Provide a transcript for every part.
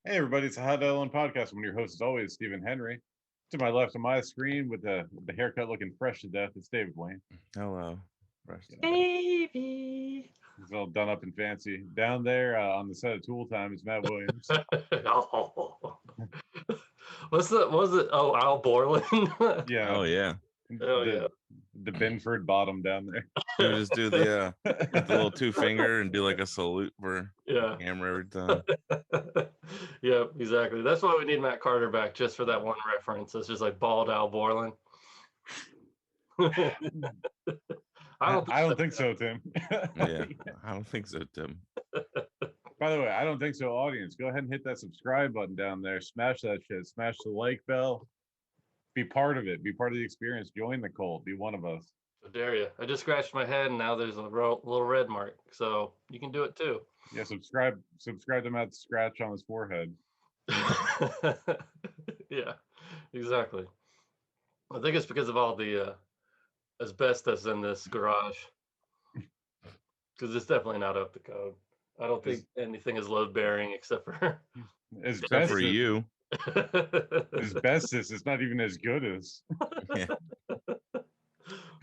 Hey everybody, it's a Hot Dog podcast. I'm your host, as always, Stephen Henry. To my left on my screen, with the haircut looking fresh to death, it's David Blaine. Hello. Rest Yeah, Davey. he's all done up and fancy. Down there on the set of Tool Time is Matt Williams. Oh. What was it? Oh, Al Borland. Yeah, Oh yeah. Oh yeah. the Binford bottom down there. He would just do the like the little two finger and do like a salute for Yeah. camera every time. Yeah, exactly. That's why we need Matt Carter back, just for that one reference. It's just like bald Al Borland. I don't think so, Tim. Yeah. I don't think so, Tim. By the way, I don't think so, audience. Go ahead and hit that subscribe button down there. Smash that shit. Smash the like bell. Be part of it. Be part of the experience. Join the cult. Be one of us. I dare you. I just scratched my head and now there's a little red mark. So you can do it too. Yeah, subscribe to Matt's scratch on his forehead. Yeah, exactly. I think it's because of all the asbestos in this garage, because it's definitely not up to code. I don't think anything is load bearing except for Except for you. Asbestos is not even as good as. Yeah.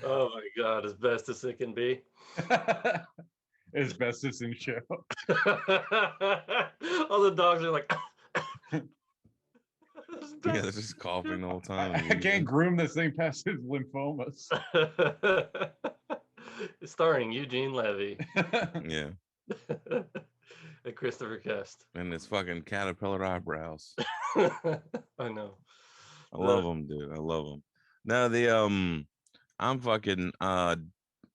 Oh my god, asbestos it can be. Asbestos in show. All the dogs are like Yeah, they're just coughing the whole time. I can't groom this thing past his lymphomas. It's starring Eugene Levy Yeah. and Christopher Guest. And it's fucking caterpillar eyebrows. I know. I love them, dude. I love them. No, I'm fucking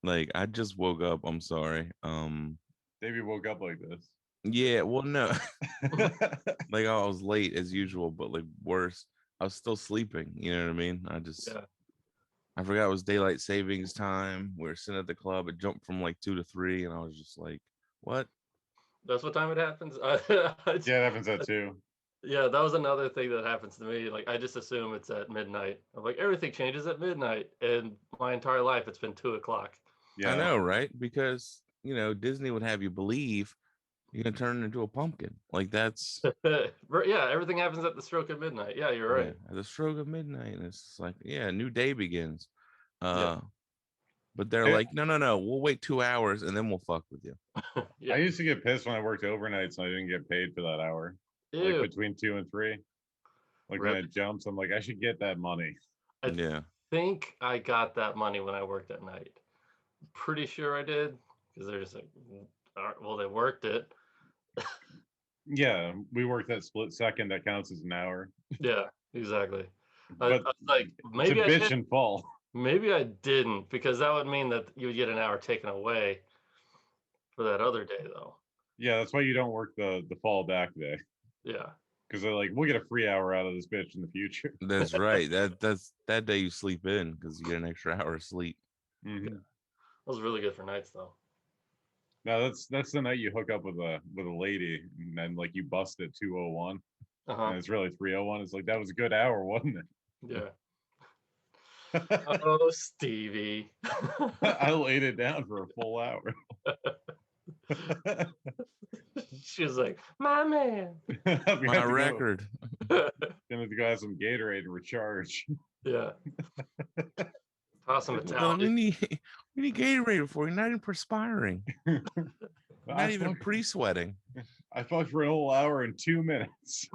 like I just woke up. I'm sorry. Davey woke up like this. Yeah, well, no. Like I was late as usual, but like worse, I was still sleeping. You know what I mean? Yeah. I forgot it was daylight savings time. We were sitting at the club. It jumped from like 2 to 3, and I was just like, "What?" That's what time it happens. Yeah, it happens at 2. Yeah, that was another thing that happens to me. Like I just assume it's at midnight. I'm like, everything changes at midnight, and my entire life it's been 2 o'clock. Yeah, I know, right? Because Disney would have you believe you're gonna turn into a pumpkin. Like that's Yeah, everything happens at the stroke of midnight. Yeah, you're right. at the stroke of midnight, and it's just like, yeah, a new day begins. Yeah. But they're like, no, we'll wait 2 hours and then we'll fuck with you. I used to get pissed when I worked overnights and I didn't get paid for that hour. Ew. Like between 2 and 3. Like when it jumps, I'm like, I should get that money. Yeah. Think I got that money when I worked at night. Pretty sure I did, because they're just like, well, they worked it. Yeah, we worked that split second that counts as an hour. Yeah, exactly. I But was like, maybe to I bitch did. and fall. Maybe I didn't, because that would mean that you would get an hour taken away for that other day, though. Yeah, that's why you don't work the fall back day. Yeah. Because they're like, we'll get a free hour out of this bitch in the future. That's right. That's that day you sleep in because you get an extra hour of sleep. Mm-hmm. Yeah. That was really good for nights, though. Now that's the night you hook up with a lady and then like you bust at 2:01 and it's really 3:01. It's like that was a good hour, wasn't it? Yeah. Oh, Stevie. I laid it down for a full hour. She was like, my man. My record. Gonna go have some Gatorade and recharge. Yeah. Toss him a Well, towel. we need Gatorade before you're not even perspiring. Not even pre-sweating. I fucked for a whole hour and 2 minutes.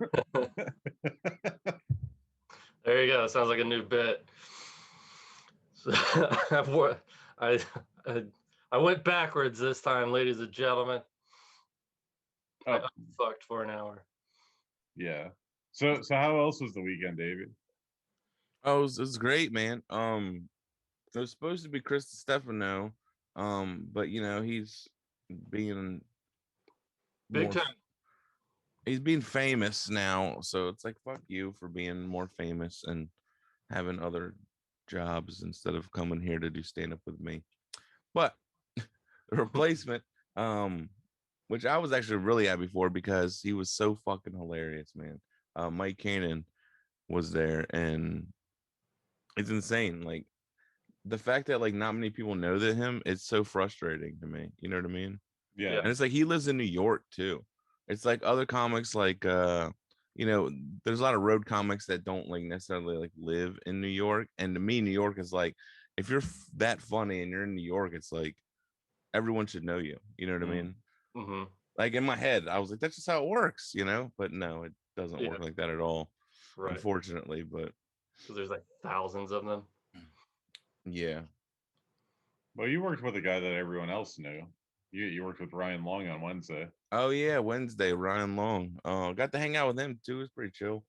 There you go. Sounds like a new bit. So, I went backwards this time, ladies and gentlemen. I fucked for an hour. Yeah. So how else was the weekend, David? Oh, it was great, man. It was supposed to be Chris Stefano, but he's being Big time. He's being famous now, so it's like fuck you for being more famous and having other jobs instead of coming here to do stand up with me. But the replacement, which I was actually really happy for because he was so fucking hilarious, man. Mike Cannon was there, and it's insane. Like the fact that like not many people know that him, it's so frustrating to me. You know what I mean? Yeah. And it's like he lives in New York too. It's like other comics like there's a lot of road comics that don't like necessarily like live in New York. And to me, New York is like, if you're that funny and you're in New York, it's like everyone should know you. You know what I mean? Mm-hmm. Like in my head, I was like, that's just how it works, But no, it doesn't work like that at all, Right. unfortunately. But Because there's like thousands of them. yeah. Well, you worked with a guy that everyone else knew. You worked with Ryan Long on Wednesday. Oh yeah, Wednesday, Ryan Long. Got to hang out with him too. It was pretty chill.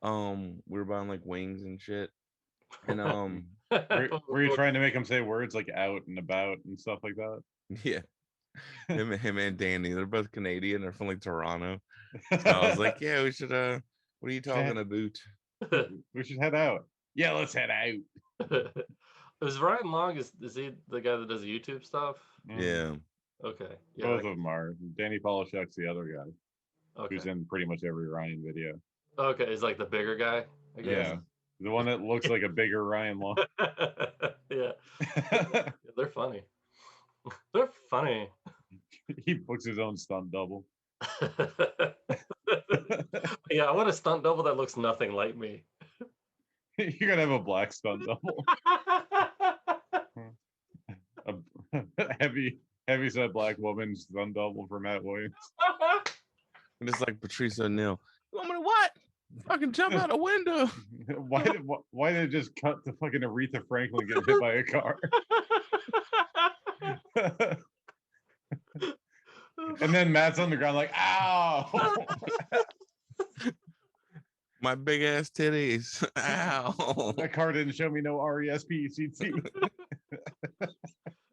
We were buying like wings and shit. And were you trying to make him say words like out and about and stuff like that? yeah. Him and Danny, they're both Canadian. They're from like Toronto. So I was like, yeah, we should what are you talking about? We should head out. Yeah, let's head out. Is Ryan Long, is he the guy that does YouTube stuff? Yeah. Okay. Yeah, both of them are. Danny Polishuk's the other guy. okay. Who's in pretty much every Ryan video. Okay, he's like the bigger guy, I guess. Yeah. The one that looks like a bigger Ryan Long. Yeah. They're funny. They're funny. He books his own stunt double. Yeah, I want a stunt double that looks nothing like me. You're gonna have a black stunt double. A heavy set black woman stunt double for Matt Williams. And it's like Patrice O'Neal. You want me to what? Fucking jump out a window. Why did it just cut to fucking Aretha Franklin getting hit by a car? And then Matt's on the ground like, ow. My big ass titties. Ow. That car didn't show me no RESPECT.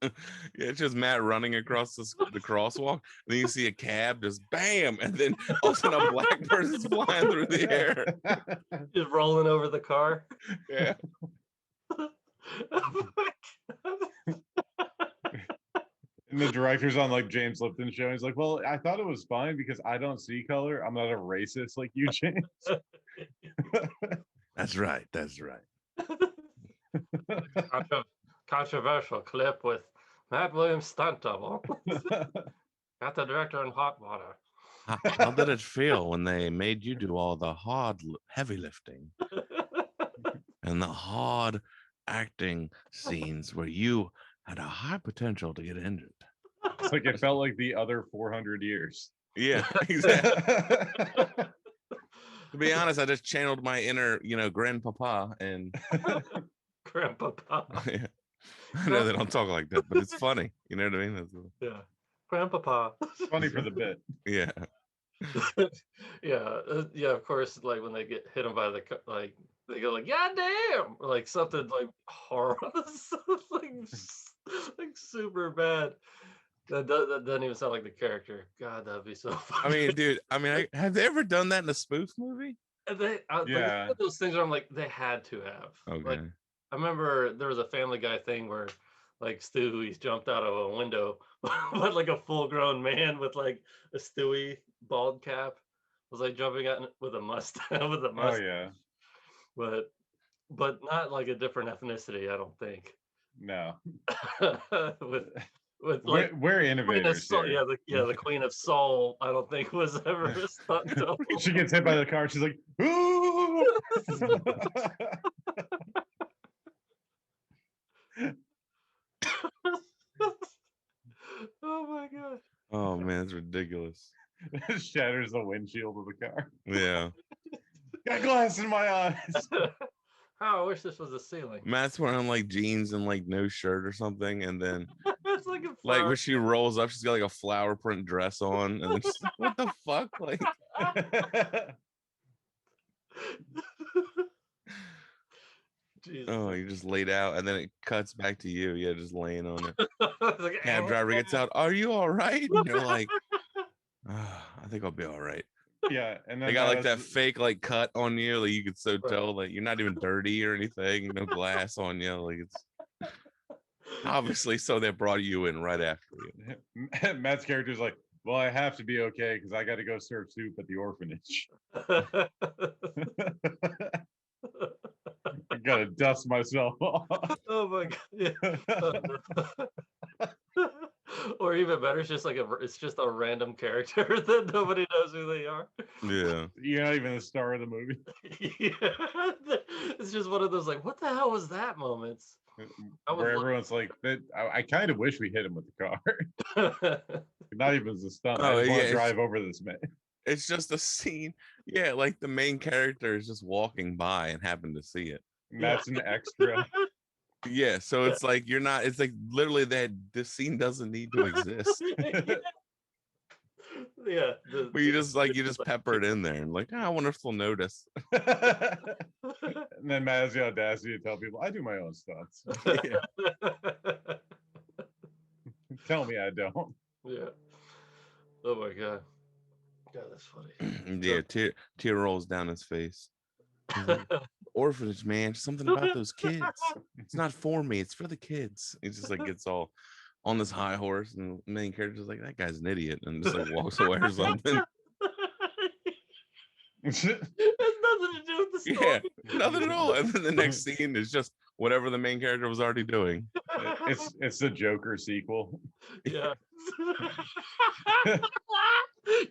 Yeah, it's just Matt running across the crosswalk. Then you see a cab just bam, and then all of a sudden a black person's flying through the air. Just rolling over the car. Yeah. Oh my God. And the director's on like James Lipton show. He's like, well, I thought it was fine because I don't see color. I'm not a racist like you, James. That's right. That's right. Controversial clip with Matt Williams stunt double. Got the director in hot water. How did it feel when they made you do all the heavy lifting and the hard acting scenes where you had a high potential to get injured? It's like it felt like the other 400 years. Yeah, exactly. To be honest, I just channeled my inner, grandpapa and Grandpapa. Yeah. I know they don't talk like that, but it's funny. You know what I mean? Yeah, Grandpapa. It's funny for the bit. Yeah. Yeah. Of course, like when they get hit them by the like, they go like, "God damn!" Like something like horrible, like super bad. That doesn't even sound like the character. God, that'd be so funny. I mean, dude. Have they ever done that in a spoof movie? They, yeah. like, those things where I'm like, they had to have. Okay. Like, I remember there was a Family Guy thing where like Stewie's jumped out of a window, but like a full-grown man with like a Stewie bald cap was like jumping out with a mustache. Oh yeah. But not like a different ethnicity, I don't think. No. with like we're innovators. The Queen of Soul, I don't think was ever a stunt double. She gets hit by the car. She's like, ooh. Oh my God. Oh man, it's ridiculous. Shatters the windshield of the car. Yeah. Got glass in my eyes. Oh, I wish this was a ceiling. Matt's wearing like jeans and like no shirt or something, and then It's like a like when she rolls up, she's got like a flower print dress on, and then she's like, what the fuck? Like Jesus. oh, you just laid out, and then it cuts back to you. Yeah, just laying on it. Like, Cab driver gets out. Are you all right? And you're like, I think I'll be all right. Yeah, and then They got like that fake like cut on you, like you could so tell that you're not even dirty or anything. No glass on you, like it's obviously so they brought you in right after you. Matt's character's like, well, I have to be okay because I got to go serve soup at the orphanage. I gotta dust myself off. Oh my God. Yeah. Or even better? It's just like it's just a random character that nobody knows who they are. Yeah. You're not even the star of the movie. Yeah, it's just one of those like, what the hell was that moments? Where everyone's like, I kind of wish we hit him with the car. Not even as a stunt. I Oh, just want yeah, to drive over this man. It's just a scene. Yeah, like the main character is just walking by and happened to see it. That's an extra. Yeah, so it's like you're not. It's like literally that this scene doesn't need to exist. Yeah, But you just pepper it in there and like, I wonder if they'll notice. And then Matt has the audacity to tell people, I do my own stunts. Yeah. Tell me I don't. Yeah. Oh my god. God, that's funny. Yeah, tear rolls down his face. He's like, orphanage, man, something about those kids. It's not for me, it's for the kids. He just like gets all on this high horse, and the main character's like, that guy's an idiot, and just like walks away or something. It has nothing to do with the story. Yeah, nothing at all. And then the next scene is just whatever the main character was already doing. It's the Joker sequel. Yeah.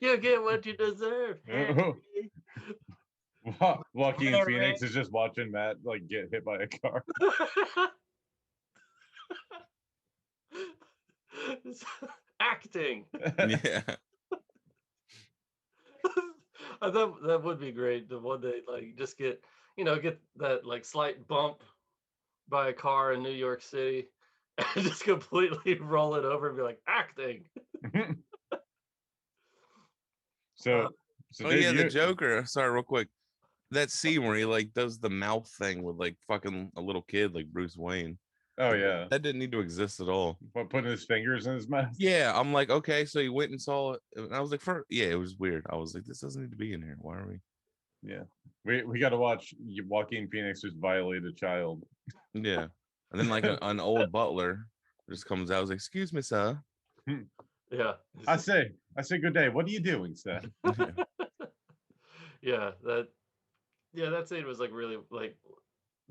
You get what you deserve. Joaquin Phoenix is just watching Matt like get hit by a car. Acting. Yeah. That would be great. The one day, like, just get that like slight bump by a car in New York City, and just completely roll it over and be like, acting. So Oh yeah, the Joker. Sorry, real quick. That scene where he like does the mouth thing with like fucking a little kid like Bruce Wayne. Oh yeah, that didn't need to exist at all. But putting his fingers in his mouth. Yeah, I'm like, okay, so he went and saw it, and I was like, it was weird. I was like, this doesn't need to be in here. Why are we? Yeah, we got to watch Joaquin Phoenix just violate a child. Yeah, and then like an old butler just comes out. I was like, excuse me, sir. Yeah. I say good day. What are you doing, sir? Yeah, that scene was like really like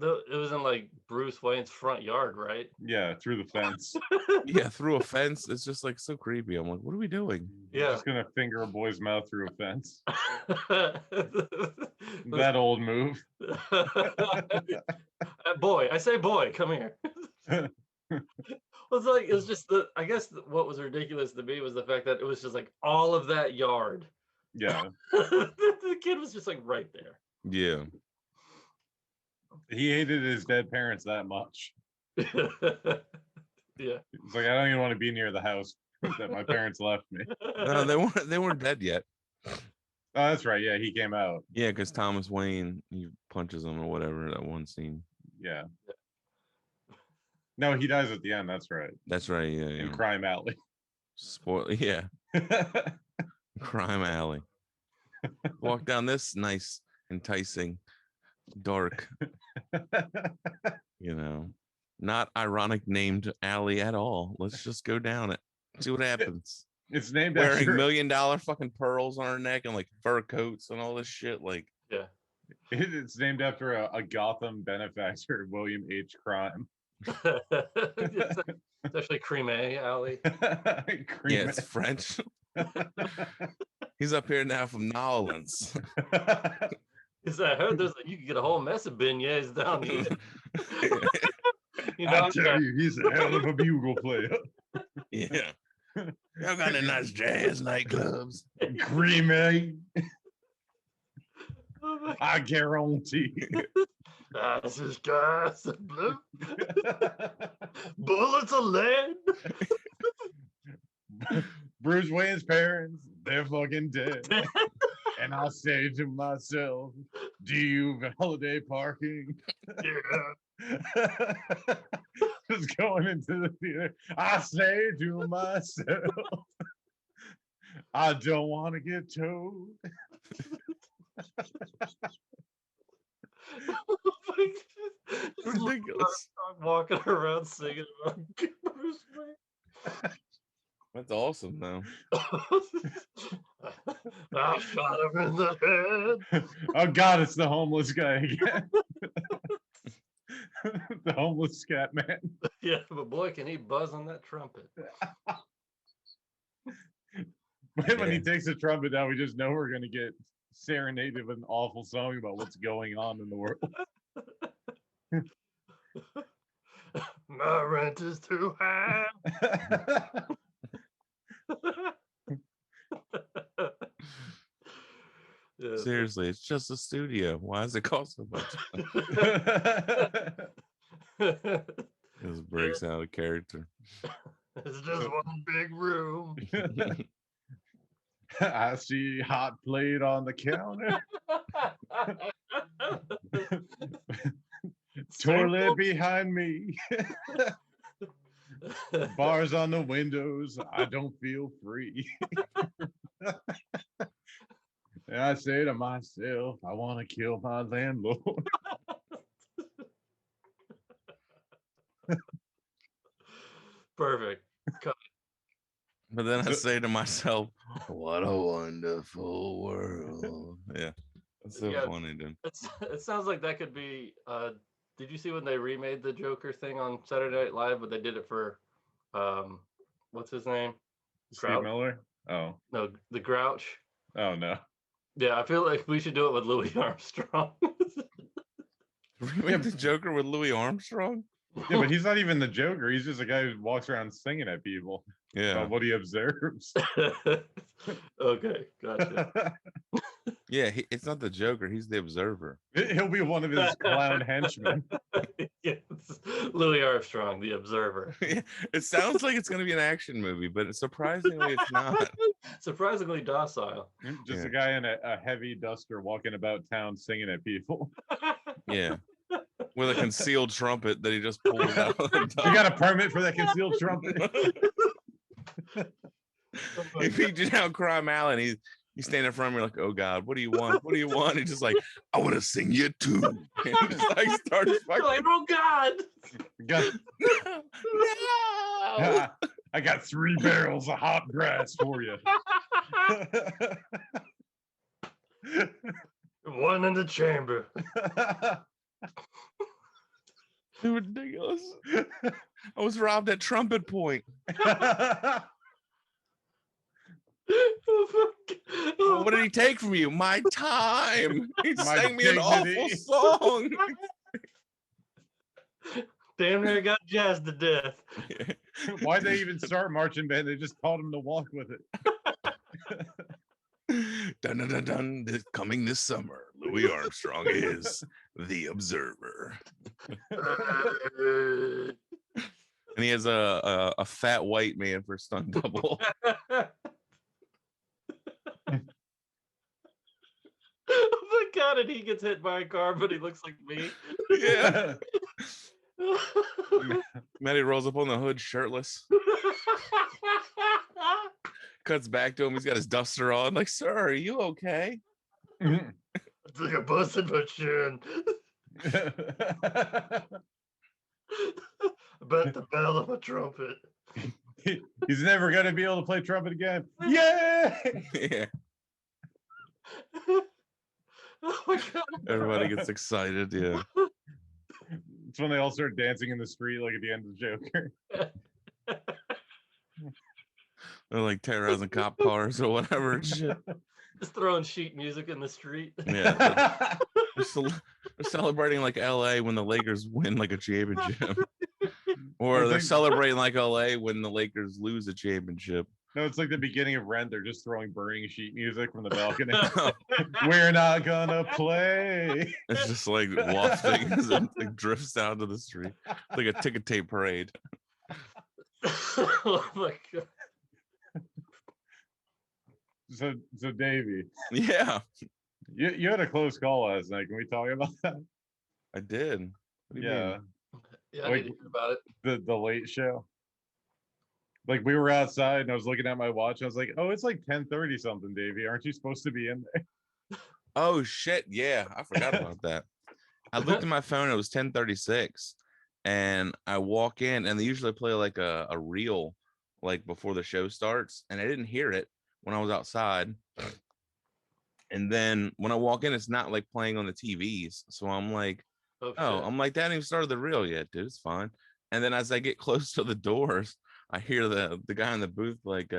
it was in like Bruce Wayne's front yard, right? Yeah, through the fence. Yeah, through a fence. It's just like so creepy. I'm like, what are we doing? Yeah, just gonna finger a boy's mouth through a fence. That old move. Boy, I say boy, come here. It was just I guess what was ridiculous to me was the fact that it was just like all of that yard. Yeah. The kid was just like right there. Yeah. He hated his dead parents that much. Yeah. It's like, I don't even want to be near the house that my parents left me. No, they weren't dead yet. Oh, that's right. Yeah, he came out. Yeah, because Thomas Wayne, he punches him or whatever, that one scene. Yeah. No, he dies at the end. That's right. That's right. Yeah. In Crime Alley. Spoil. Yeah. Crime Alley. Walk down this nice, enticing, dark, not ironic named alley at all. Let's just go down it. See what happens. It's named wearing after $1 million fucking pearls on her neck and like fur coats and all this shit. Like, yeah. It's named after a Gotham benefactor, William H. Crime. It's actually Crime Alley. Yeah, it's French. He's up here now from Nolans. I heard you can get a whole mess of beignets down here. I tell you, he's a hell of a bugle player. Yeah. Y'all got any nice jazz nightclubs? Creamy. I guarantee. This is gas and blue. Bullets of lead. Bruce Wayne's parents, they're fucking dead. And I say to myself, do you validate parking? Yeah. Just going into the theater. I say to myself, I don't want to get towed. Ridiculous. Walking around singing about Bruce Wayne. That's awesome, though. I shot him in the head. Oh God, it's the homeless guy again. The homeless scat man. Yeah, but boy, can he buzz on that trumpet. When he takes the trumpet down, we just know we're gonna get serenaded with an awful song about what's going on in the world. My rent is too high. Yeah. Seriously, it's just a studio. Why does it cost so much? This breaks out of character. It's just one big room. I see hot plate on the counter. Toilet behind me. Bars on the windows. I don't feel free. And I say to myself, I want to kill my landlord. Perfect. But then I say to myself, what a wonderful world. Yeah. That's so funny, dude. It sounds like that could be did you see when they remade the Joker thing on Saturday Night Live, but they did it for what's his name? Steve Grouch? Miller? Oh. No, the Grouch. Oh no. Yeah, I feel like we should do it with Louis Armstrong. Remake the Joker with Louis Armstrong? Yeah, but he's not even the Joker. He's just a guy who walks around singing at people Yeah. about what he observes. Okay, gotcha. Yeah, it's not the Joker. He's the observer. He'll be one of his clown henchmen. Yes, Louis Armstrong, the observer. It sounds like it's going to be an action movie, but surprisingly, it's not. Surprisingly docile. Just Yeah. a guy in a heavy duster walking about town singing at people. Yeah. With a concealed trumpet that he just pulled out. You got a permit for that concealed trumpet? If he did out Crime Alley, he's standing in front of me like, oh God, what do you want? What do you want? He's just like, I want to sing you too. And just like starts fucking Like, oh God. no. I got 3 barrels of hot grass for you. One in the chamber. Ridiculous. I was robbed at Trumpet Point. What did he take from you? My time. He sang me an awful song. Damn near got jazzed to death. Why'd they even start marching band? They just taught him to walk with it. Dun dun dun dun. Coming this summer, Louis Armstrong is the observer. And he has a fat white man for stunt double. Oh my God, and he gets hit by a car, but he looks like me. Yeah. Matty rolls up on the hood shirtless. Cuts back to him. He's got his duster on. Like, sir, are you okay? It's like a busted my shin. About the bell of a trumpet. He's never gonna be able to play trumpet again. Yeah. Yeah. Oh my God. Everybody gets excited. Yeah. It's when they all start dancing in the street, like at the end of Joker. They're like terrorizing cop cars or whatever. And shit. Just throwing sheet music in the street. Yeah. They're celebrating like LA when the Lakers win like a championship. Or they're celebrating like LA when the Lakers lose a championship. No, it's like the beginning of Rent. They're just throwing burning sheet music from the balcony. We're not gonna play. It's just like wafting as it like drifts down to the street. It's like a ticket tape parade. Oh my God. So Davey, Yeah, you had a close call last night. Can we talk about that? I did. What do you Yeah, mean? Yeah, I Like, need to hear about it. the late show. Like we were outside and I was looking at my watch. I was like, oh, it's like 10:30 something, Davey. Aren't you supposed to be in there? Oh shit! Yeah, I forgot about that. I looked at my phone. It was 10:36, and I walk in, and they usually play like a reel, like before the show starts, and I didn't hear it when I was outside. And then when I walk in, it's not like playing on the TVs. So I'm like, Oh, oh, shit. I'm like, that ain't even started the reel yet, dude. It's fine. And then as I get close to the doors, I hear the guy in the booth like,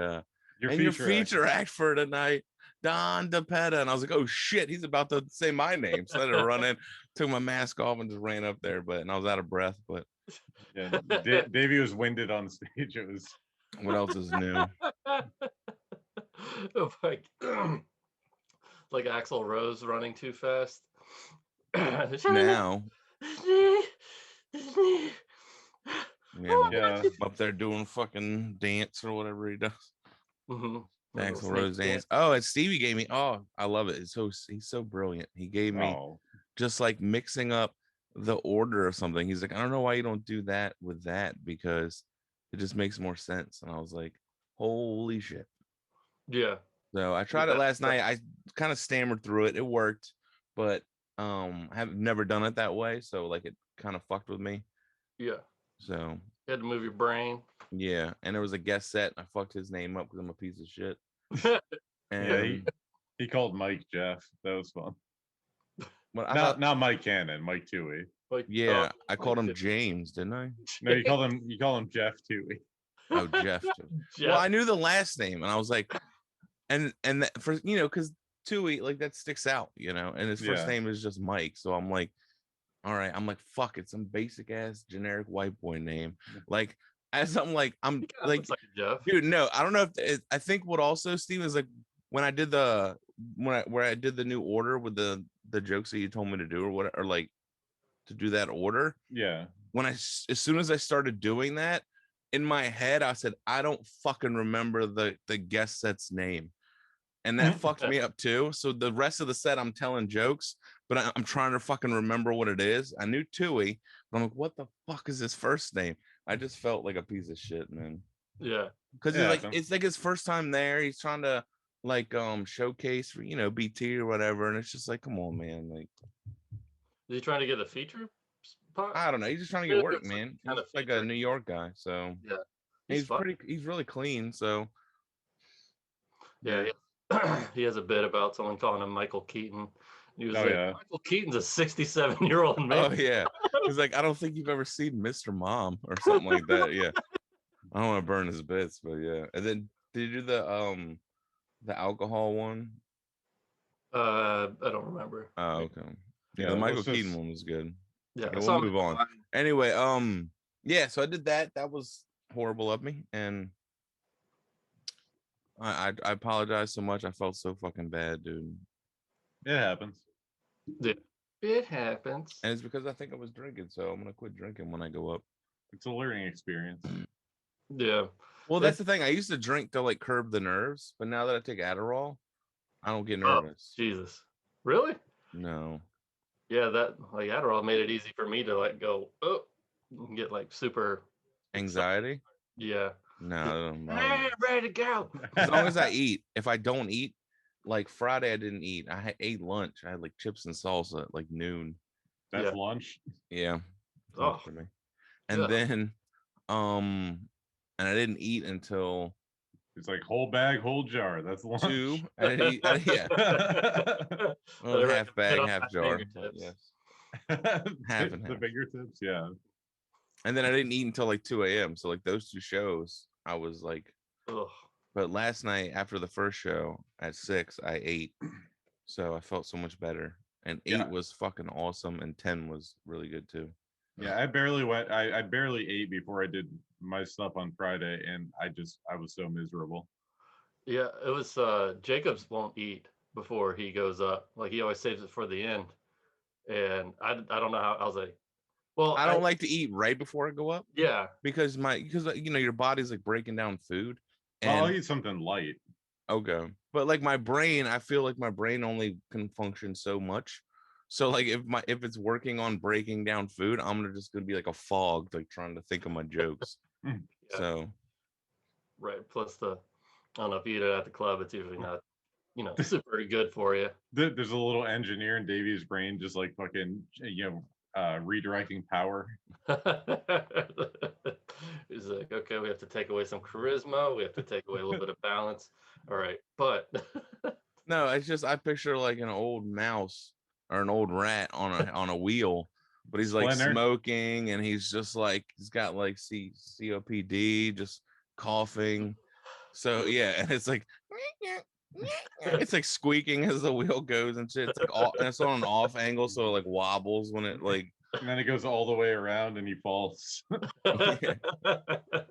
your feature act for tonight, Don DePetta. And I was like, oh shit, he's about to say my name. So I had to run in, took my mask off and just ran up there, and I was out of breath. But Yeah, Davey was winded on stage. It was. What else is new? Oh my like Axl Rose running too fast. Now, Yeah. up there doing fucking dance or whatever he does. Mm-hmm. Axl Rose dance. Oh, and Stevie gave me. Oh, I love it. He's so brilliant. He gave me just like mixing up the order of something. He's like, I don't know why you don't do that with that because it just makes more sense. And I was like, holy shit. Yeah. So I tried it last night. I kind of stammered through it. It worked, but I have never done it that way. So like it kind of fucked with me. Yeah. So you had to move your brain. Yeah, and there was a guest set. I fucked his name up because I'm a piece of shit. Yeah, he called Mike Jeff. That was fun. Well, not Mike Cannon, Mike Toohey. Yeah, I called him James, didn't I? No, you call him Jeff Toohey. Oh, Jeff. Well, I knew the last name, and I was like, and that for because Toohey like that sticks out, and his first name is just Mike, so I'm like, all right, I'm like, fuck it, some basic ass generic white boy name, like. As I'm like, Jeff. Dude, no, I don't know if I think what also Steve is like when I did the where I did the new order with the jokes that you told me to do or what or like to do that order. Yeah. As soon as I started doing that in my head, I said I don't fucking remember the guest set's name, and that fucked me up too. So the rest of the set, I'm telling jokes, but I'm trying to fucking remember what it is. I knew Toohey, but I'm like, what the fuck is his first name? I just felt like a piece of shit, man. Yeah, because it's like his first time there. He's trying to like showcase for BT or whatever, and it's just like, come on, man. Like, is he trying to get a feature spot? I don't know. He's just trying to get work, man. He's like a New York guy, so yeah, he's really clean. So yeah. He has a bit about someone calling him Michael Keaton. He was Michael Keaton's a 67-year-old man. Oh yeah. He's like, I don't think you've ever seen Mr. Mom or something like that. Yeah. I don't want to burn his bits, but yeah. And then did you do the alcohol one? I don't remember. Oh, okay. Yeah, the Michael Keaton one was good. Yeah, we'll move on. Anyway, yeah, so I did that. That was horrible of me, and I apologize so much. I felt so fucking bad, dude. It happens. Yeah, it happens. And it's because I think I was drinking, so I'm gonna quit drinking when I go up. It's a learning experience. Yeah. Well, that's the thing. I used to drink to like curb the nerves, but now that I take Adderall, I don't get nervous. Oh, Jesus. Really? No. Yeah, that like Adderall made it easy for me to like go and get like super anxiety. Yeah. No, I'm ready to go. As long as I eat. If I don't eat, like Friday, I didn't eat. I ate lunch. I had like chips and salsa at like noon. That's lunch. Yeah. Oh, for me. And then, and I didn't eat until. It's like whole bag, whole jar. That's lunch. 2. I didn't eat. Yeah. Well, half bag, half jar. Yes. Half and half. The fingertips, yeah. And then I didn't eat until like 2 a.m. So like those 2 shows, I was like, ugh. But last night after the first show at 6, I ate. So I felt so much better. And 8 was fucking awesome, and 10 was really good too. Yeah, I barely went. I barely ate before I did my stuff on Friday, and I was so miserable. Yeah, it was Jacobs won't eat before he goes up. Like he always saves it for the end. And I don't know how. I was like, well, I don't like to eat right before I go up. Yeah, because your body's like breaking down food. And I'll eat something light. Okay, but like my brain, I feel like my brain only can function so much. So like if it's working on breaking down food, I'm just gonna be like a fog, like trying to think of my jokes. So right. Plus I don't know if you eat it at the club, it's usually not, super good for you. There's a little engineer in Davey's brain, just like fucking, redirecting power. He's like, okay, we have to take away some charisma. We have to take away a little bit of balance. All right, but no, it's just I picture like an old mouse or an old rat on a wheel, but he's like smoking, and he's just like he's got like COPD, just coughing, So yeah, and it's like it's like squeaking as the wheel goes and shit. It's like all, and it's on an off angle, so it like wobbles when it like. And then it goes all the way around and he falls. Yeah. The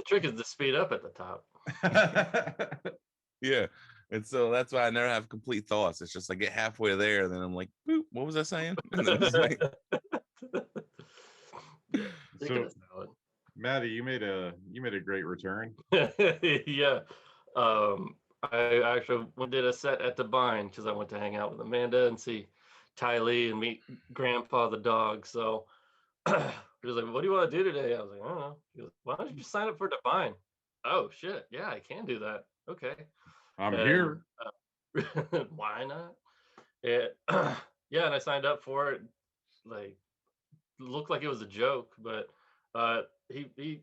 trick is to speed up at the top. Yeah. And so that's why I never have complete thoughts. It's just like get halfway there, and then I'm like, boop, what was I saying? And then it's like, So, Matty, you made a great return. Yeah. I actually did a set at the Vine because I went to hang out with Amanda and see Ty Lee and meet Grandpa the dog. So he was like, "What do you want to do today?" I was like, "I don't know." He goes, "Why don't you just sign up for Divine?" Oh shit, yeah, I can do that. Okay, I'm and, here. why not? It, yeah, and I signed up for it. Like, looked like it was a joke, but he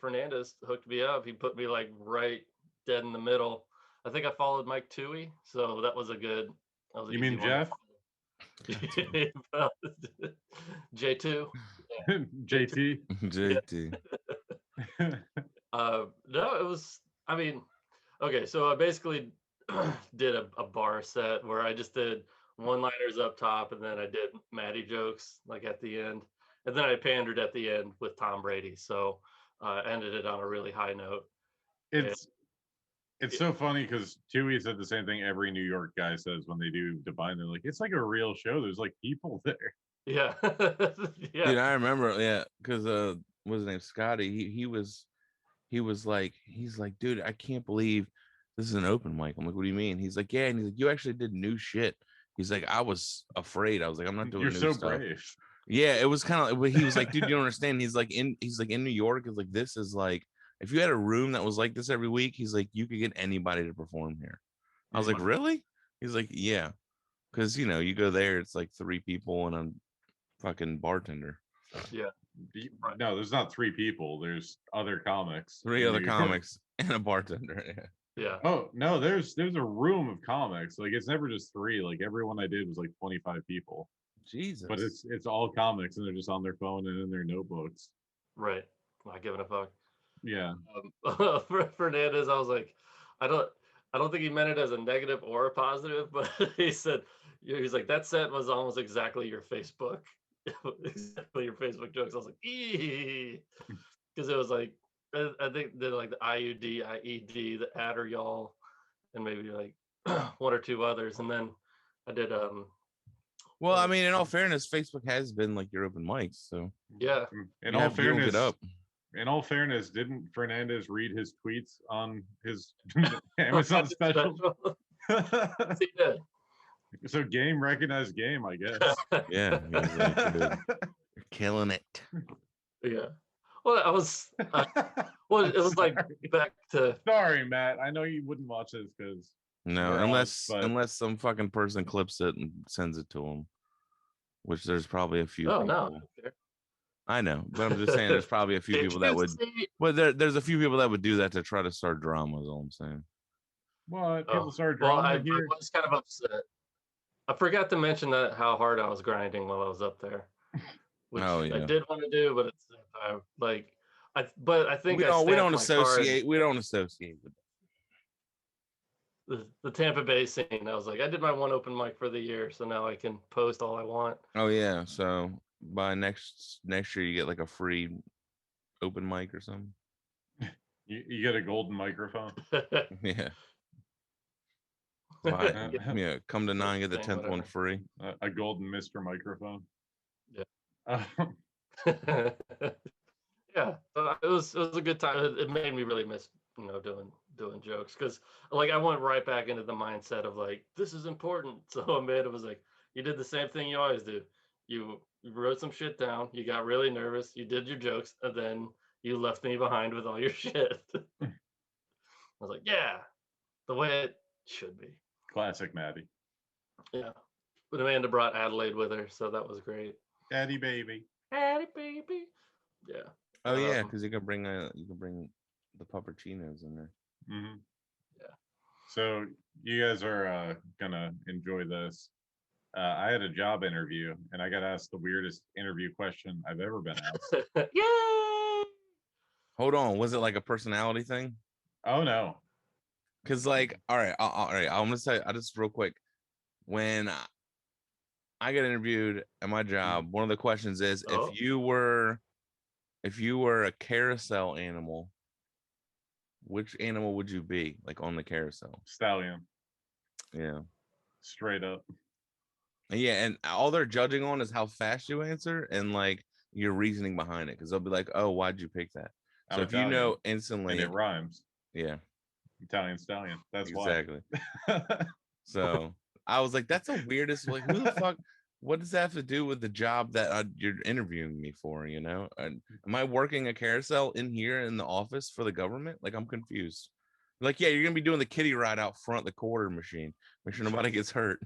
Fernandez hooked me up. He put me like right dead in the middle. I think I followed Mike Toohey, so that was a good. That was an You easy mean one. Jeff? J2. JT? JT. No, it was. I mean, okay, so I basically did a bar set where I just did one-liners up top, and then I did Matty jokes like at the end, and then I pandered at the end with Tom Brady. So ended it on a really high note. It's so funny because Tui said the same thing every New York guy says when they do Divine. They're like, it's like a real show. There's like people there. Yeah. Yeah. Dude, I remember, yeah, because what's his name? Scotty. He was like, he's like, dude, I can't believe this is an open mic. I'm like, what do you mean? He's like, yeah, and he's like, you actually did new shit. He's like, I was afraid. I was like, I'm not doing You're new so stuff. brave. Yeah, it was kind of. He was like, dude, you don't understand. He's like in New York. It's like this is like if you had a room that was like this every week. He's like, you could get anybody to perform here. I was like, really? He's like, yeah, because you go there, it's like 3 people and a fucking bartender. Yeah. No, there's not 3 people. There's other comics. 3 other comics and a bartender. Yeah. Yeah. Oh no, there's a room of comics. Like it's never just 3. Like every one I did was like 25 people. Jesus. But it's all comics and they're just on their phone and in their notebooks. Right. Not giving a fuck. Yeah. For Fernandez, I was like, I don't think he meant it as a negative or a positive, but he's like, that set was almost exactly your Facebook. Exactly your Facebook jokes. I was like, because it was like I think they like the IUD, IED, the adder y'all, and maybe like 1 or 2 others. And then I did well, I mean, in all fairness, Facebook has been like your open mics, so yeah. In all fairness, didn't Fernandez read his tweets on his Amazon special? He did. So game recognized game, I guess. Yeah, he was like, dude, you're killing it. Yeah. Well, I was. Well, it was like back to. Sorry, Matt. I know you wouldn't watch this because. No, unless some fucking person clips it and sends it to them, which there's probably a few. Oh people. no. I know, but I'm just saying there's probably a few people that would. Well, there's a few people that would do that to try to start drama. Is all I'm saying. What people start drama I here? was kind of upset. I forgot to mention that how hard I was grinding while I was up there, which I did want to do, but it's like But I think we don't associate with the Tampa Bay scene. I was like, I did my 1 open mic for the year, so now I can post all I want. Oh yeah, so by next year you get like a free open mic or something. You get a golden microphone. Yeah. Yeah, come to 9, get the 10th one free. A golden Mr. Microphone. Yeah. Yeah, it was a good time. It made me really miss doing jokes because like I went right back into the mindset of like this is important. So Amanda was like, you did the same thing you always do. You wrote some shit down. You got really nervous. You did your jokes, and then you left me behind with all your shit. I was like, yeah, the way it should be. Classic Matty. Yeah, but Amanda brought Adelaide with her, so that was great. Daddy baby. Daddy baby. Yeah. Oh yeah, because you can bring the puppuccinos in there. Mm-hmm. Yeah. So you guys are gonna enjoy this. I had a job interview and I got asked the weirdest interview question I've ever been asked. Yay! Hold on, was it like a personality thing? Oh no. Because like, all right, all right, I'm gonna say, I just real quick, when I get interviewed at my job, one of the questions is Oh. if you were a carousel animal, which animal would you be, like on the carousel? Stallion. Yeah. Straight up. Yeah, and all they're judging on is how fast you answer and like your reasoning behind it. Because they'll be like, "Oh, why'd you pick that?" So I'm if you Italian, know and instantly, it rhymes. yeah, Italian stallion. That's exactly. why. So I was like, "That's the weirdest." Like, who the fuck? What does that have to do with the job that you're interviewing me for? You know, and am I working a carousel in here in the office for the government? Like, I'm confused. Like, yeah, you're gonna be doing the kiddie ride out front, the quarter machine. Make sure nobody gets hurt.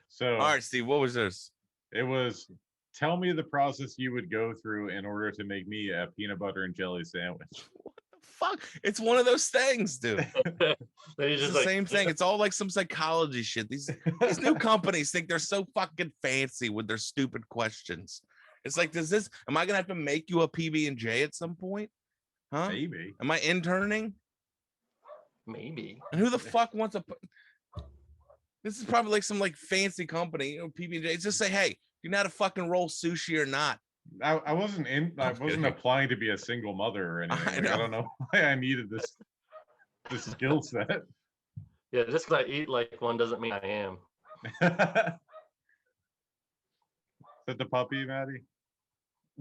So All right, Steve, what was this? it was, tell me the process you would go through in order to make me a peanut butter and jelly sandwich. Fuck, it's one of those things, dude. Then he's It's just the like, same thing. It's all like some psychology shit. These new companies think they're so fucking fancy with their stupid questions. It's like, am I gonna have to make you a PB and J at some point? Huh? Maybe. Am I interning? maybe. And who the fuck wants this is probably like some like fancy company, you know, PB and J. Just say, hey, do you know how to fucking roll sushi or not? I wasn't I'm wasn't kidding. applying to be a single mother or anything. I Like, I know. don't know why I needed this skill set. Yeah, just because I eat like one doesn't mean I am. Is that the puppy, Matty?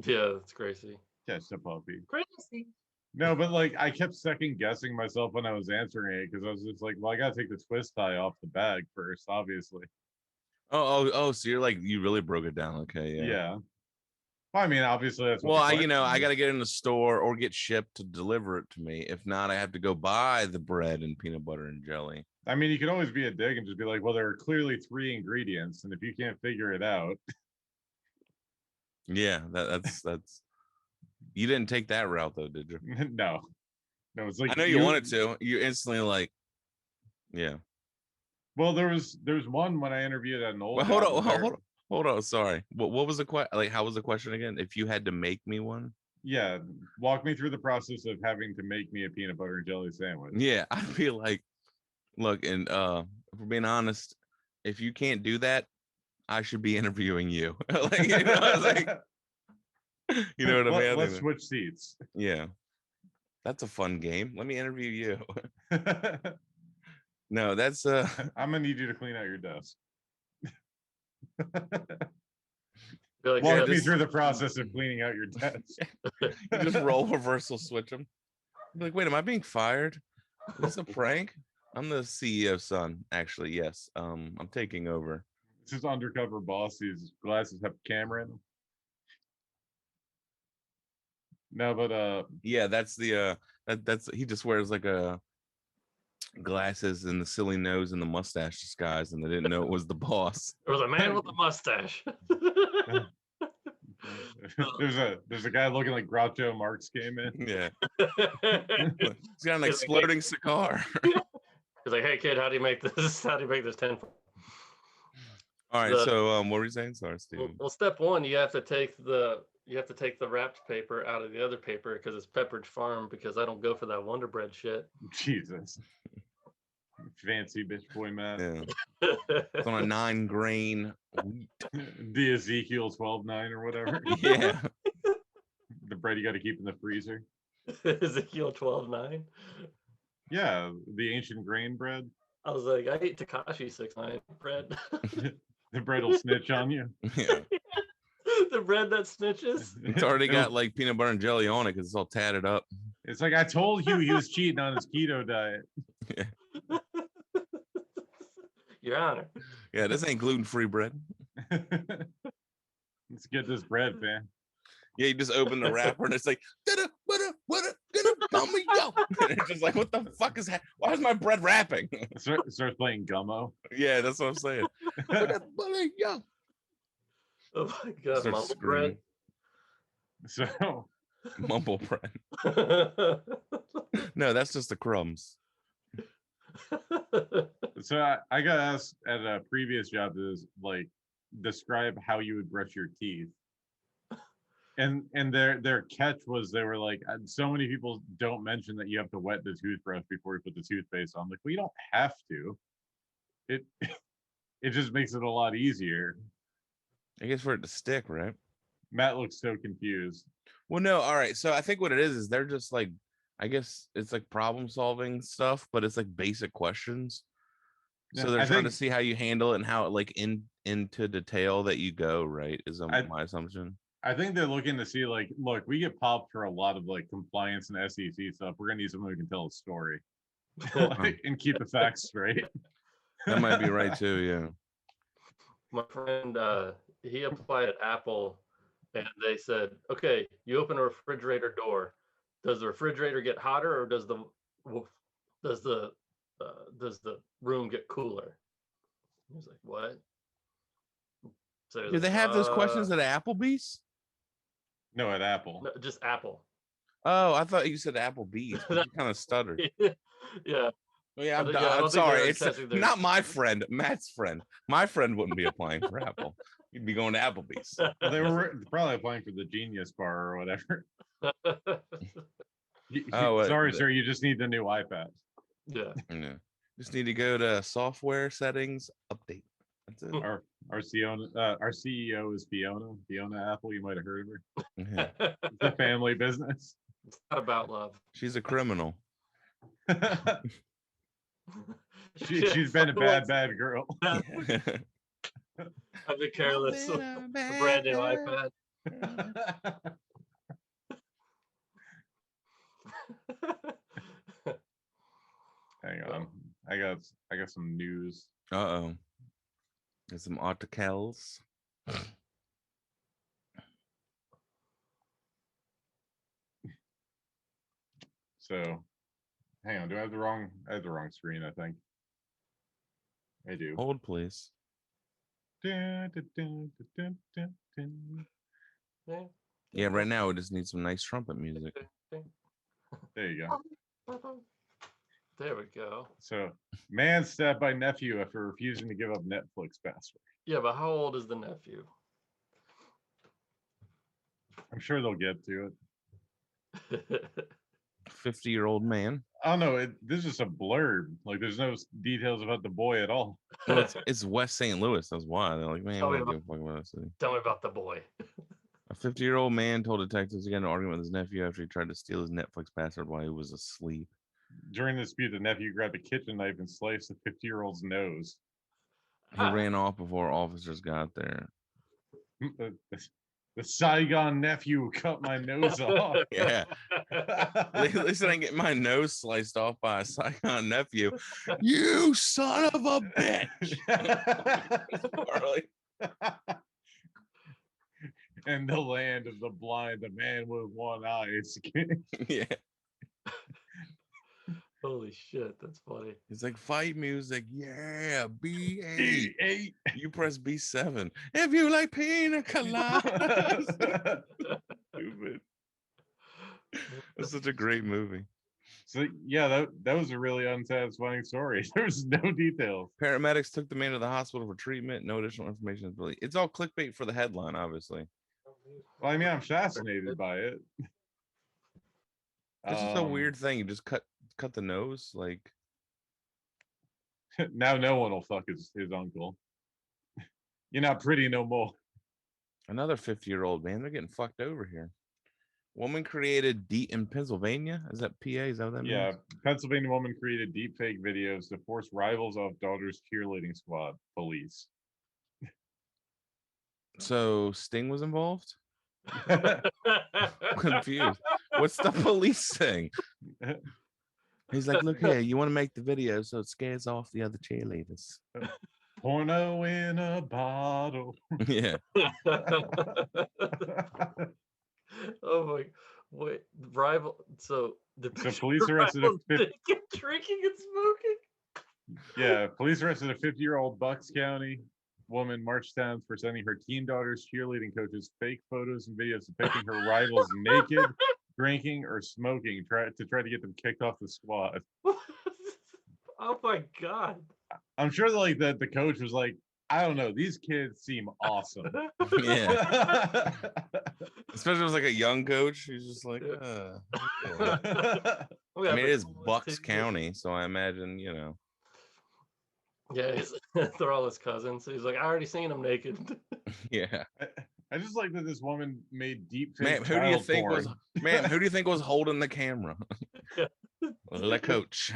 Yeah, that's crazy. Yes, the puppy. Crazy. No, but like I kept second guessing myself when I was answering it because I was just like, well, I gotta take the twist tie off the bag first, obviously. Oh, so you're like, you really broke it down. Okay, yeah. Yeah. Well, I mean, obviously that's what Well, the I question got to is. get in the store or get shipped to deliver it to me. If not, I have to go buy the bread and peanut butter and jelly. I mean, you could always be a dick and just be like, well, there are clearly 3 ingredients, and if you can't figure it out, Yeah, that's you didn't take that route though, did you? no. No, it's like I know you wanted to. You instantly like, yeah. Well, there's one when I interviewed at an old Well, hold job, on, and they're- hold on. Sorry. What was the question? Like, how was the question again? If you had to make me one? yeah, walk me through the process of having to make me a peanut butter and jelly sandwich. Yeah, I feel like, look, and if we're being honest, if you can't do that, I should be interviewing you. Like, you know, it's like, you know what I mean? Let's switch seats. Yeah, that's a fun game. Let me interview you. No, that's I'm gonna need you to clean out your desk. Feel like Well, Walk me just- through the process of cleaning out your desk. you just roll reversal switch them. Like, wait, am I being fired? Is this a prank? I'm the CEO's son, actually. Yes. I'm taking over. This is undercover boss. These glasses have a camera in them. No, but Yeah, that's the that's he just wears like a glasses and the silly nose and the mustache disguise, and they didn't know it was the boss. there was a man with a mustache. there's a guy looking like Groucho Marx came in. Yeah. He's got an exploding cigar. He's like, hey kid, how do you make this? How do you make this 10? All right, so what were you saying? Sorry, Steve. Well, step one, you have to take the wrapped paper out of the other paper because it's Pepperidge Farm, because I don't go for that Wonder Bread shit. Jesus. Fancy bitch boy, man. Yeah. It's on a 9-grain wheat. The Ezekiel 12-9 or whatever. Yeah. The bread you got to keep in the freezer. Ezekiel 12:9. Yeah, the ancient grain bread. I was like, I ate Takashi 6ix9ine bread. The bread will snitch on you. Yeah. The bread that snitches. It's already got like peanut butter and jelly on it because it's all tatted up. It's like, I told you he was cheating on his keto diet. Your Honor. Yeah, this ain't gluten-free bread. Let's get this bread, man. Yeah, you just open the wrapper and it's like, gummy yo. And it's just like, what the fuck is why is my bread wrapping? Starts playing gummo. Yeah, that's what I'm saying. Yo. Oh my god, Starts mumble bread. So Mumble bread. No, that's just the crumbs. I got asked at a previous job to like describe how you would brush your teeth. And their catch was they were like, so many people don't mention that you have to wet the toothbrush before you put the toothpaste on. Like, well, you don't have to. It it just makes it a lot easier. I guess for it to stick, right? Matt looks so confused. Well, no, all right. So I think what it is they're just like, I guess it's like problem solving stuff, but it's like basic questions. So Yeah, they're I trying think to see how you handle it and how it like into detail that you go, right? Is my assumption. I think they're looking to see like, look, we get popped for a lot of like compliance and SEC stuff. We're gonna need someone who can tell a story like, and keep the facts straight. That might be right too. Yeah. My friend, he applied at Apple, and they said, "Okay, you open a refrigerator door. Does the refrigerator get hotter, or does the room get cooler?" He was like, "What?" So he was Do they like, have those questions at Applebee's? No, at Apple. No, just Apple. Oh, I thought you said Applebee's. You kind of stuttered. Yeah. Oh, yeah, I I'm don't think sorry. they're It's testing their- not my friend, Matt's friend. My friend wouldn't be applying for Apple. He'd be going to Applebee's. Well, they were probably applying for the Genius Bar or whatever. Sorry, sir, you just need the new iPad. Yeah. Just need to go to software settings, update. That's it. Our CEO is Fiona Apple. You might have heard of her. Yeah. It's a family business. It's not about love. She's a criminal. She's been a bad girl. I've been careless with a brand new iPad. Hang on. I got some news. Uh-oh. There's some articles. So hang on, do I have the wrong screen, I think. I do. Hold, please. Yeah. Yeah, right now we just need some nice trumpet music. There you go. There we go. So, man stabbed by nephew after refusing to give up Netflix password. Yeah, but how old is the nephew? I'm sure they'll get to it. 50-year-old man. I don't know. This is a blurb. Like, there's no details about the boy at all. Well, it's West St. Louis. That's why they're like, man, Tell we me don't give a fuck about that city. Tell me about the boy. A 50-year-old man told detectives he got in an argument with his nephew after he tried to steal his Netflix password while he was asleep. During the dispute, the nephew grabbed a kitchen knife and sliced the 50-year-old's nose. He ran off before officers got there. The Saigon nephew cut my nose off. Yeah. At least I didn't get my nose sliced off by a Saigon nephew. You son of a bitch. Charlie. In the land of the blind, the man with one eye is king. Yeah. Holy shit, that's funny. It's like fight music. Yeah. B8. B8. You press B7. If you like pina coladas. Stupid. That's such a great movie. So yeah, that was a really unsatisfying story. There was no details. Paramedics took the man to the hospital for treatment. No additional information is released. It's all clickbait for the headline, obviously. Well, I mean, I'm fascinated by it. It's just a weird thing. You just cut the nose, like. Now no one will fuck his uncle. You're not pretty no more. Another 50-year-old man. They're getting fucked over here. Woman created deep in Pennsylvania. Is that PA? Is that what that means? Yeah, Pennsylvania woman created deep fake videos to force rivals off daughter's cheerleading squad. Police. So Sting was involved? I'm confused. What's the police thing? He's like, look here, you want to make the video so it scares off the other cheerleaders. Porno in a bottle. Yeah. Oh my, wait, rival. So police arrested a drinking and smoking. Yeah, police arrested a 50-year-old Bucks County woman March 10th for sending her teen daughter's cheerleading coaches fake photos and videos depicting her rivals naked, drinking, or smoking to try to get them kicked off the squad. Oh my god! I'm sure like the coach was like, I don't know. These kids seem awesome. Yeah. Especially if it was like a young coach. He's just like, Yeah. I mean, it is Bucks County, so I imagine, Yeah, they're all his cousins. He's like, I already seen him naked. yeah. I just like that this woman made deep fake Ma'am, who do you child think porn. who do you think was holding the camera? Yeah. The coach.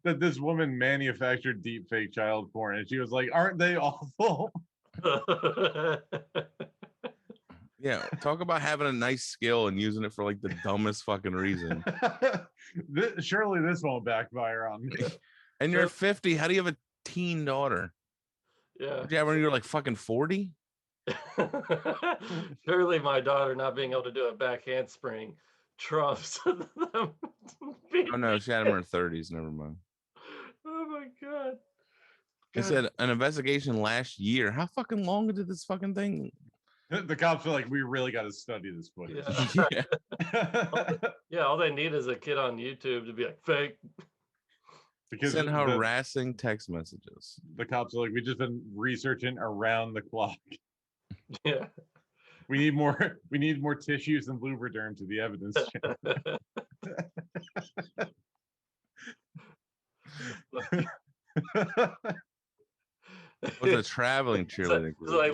That this woman manufactured deep fake child porn, and she was like, "Aren't they awful?" Yeah, talk about having a nice skill and using it for like the dumbest fucking reason. Surely this won't backfire on me. And you're 50. How do you have a teen daughter? Yeah. Did you have when you were like fucking 40? Surely my daughter not being able to do a back handspring trumps them. Oh no, she had him in her 30s. Never mind. Oh my god. They said an investigation last year. How fucking long did this fucking thing? The cops are like, we really got to study this footage. Yeah. All they need is a kid on YouTube to be like fake. Because send harassing text messages. The cops are like, we've just been researching around the clock. Yeah. We need more tissues and lubriderm to the evidence check. It was a traveling cheerleading group. So like,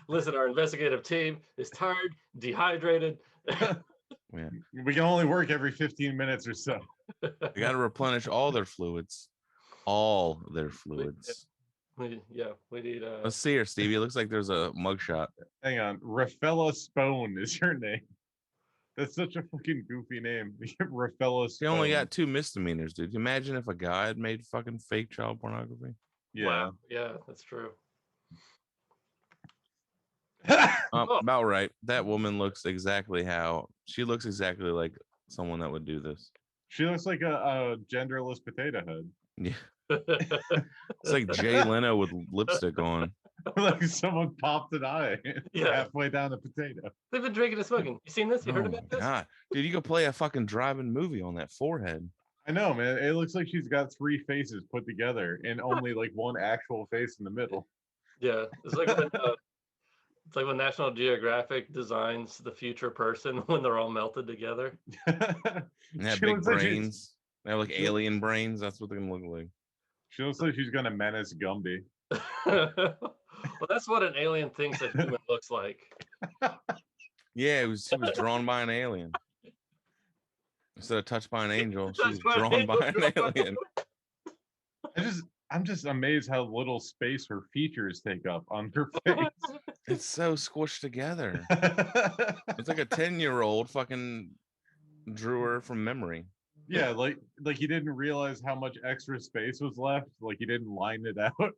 listen, our investigative team is tired, dehydrated. Yeah. We can only work every 15 minutes or so. They got to replenish all their fluids. All their fluids. We need Let's see her, Stevie. It looks like there's a mugshot. Hang on. Rafaela Spone is her name. That's such a fucking goofy name. Rafaela Spone. She only got 2 misdemeanors, dude. Imagine if a guy had made fucking fake child pornography. Yeah. Wow. Yeah, that's true. About right. That woman looks exactly like someone that would do this. She looks like a genderless potato head. Yeah. It's like Jay Leno with lipstick on. Like someone popped an eye halfway down the potato. They've been drinking and smoking. You seen this? You heard about this? God. Dude, you could play a fucking driving movie on that forehead. I know, man. It looks like she's got 3 faces put together and only like one actual face in the middle. Yeah. It's like when National Geographic designs the future person when they're all melted together. And have big brains. They have like alien brains. That's what they're gonna look like. She looks like she's gonna menace Gumby. Well, that's what an alien thinks a human looks like. Yeah, he was drawn by an alien. Instead of touched by an angel, she was drawn by an alien. I'm just amazed how little space her features take up on her face. It's so squished together. It's like a 10-year-old fucking drew her from memory. Yeah, like he didn't realize how much extra space was left. Like he didn't line it out.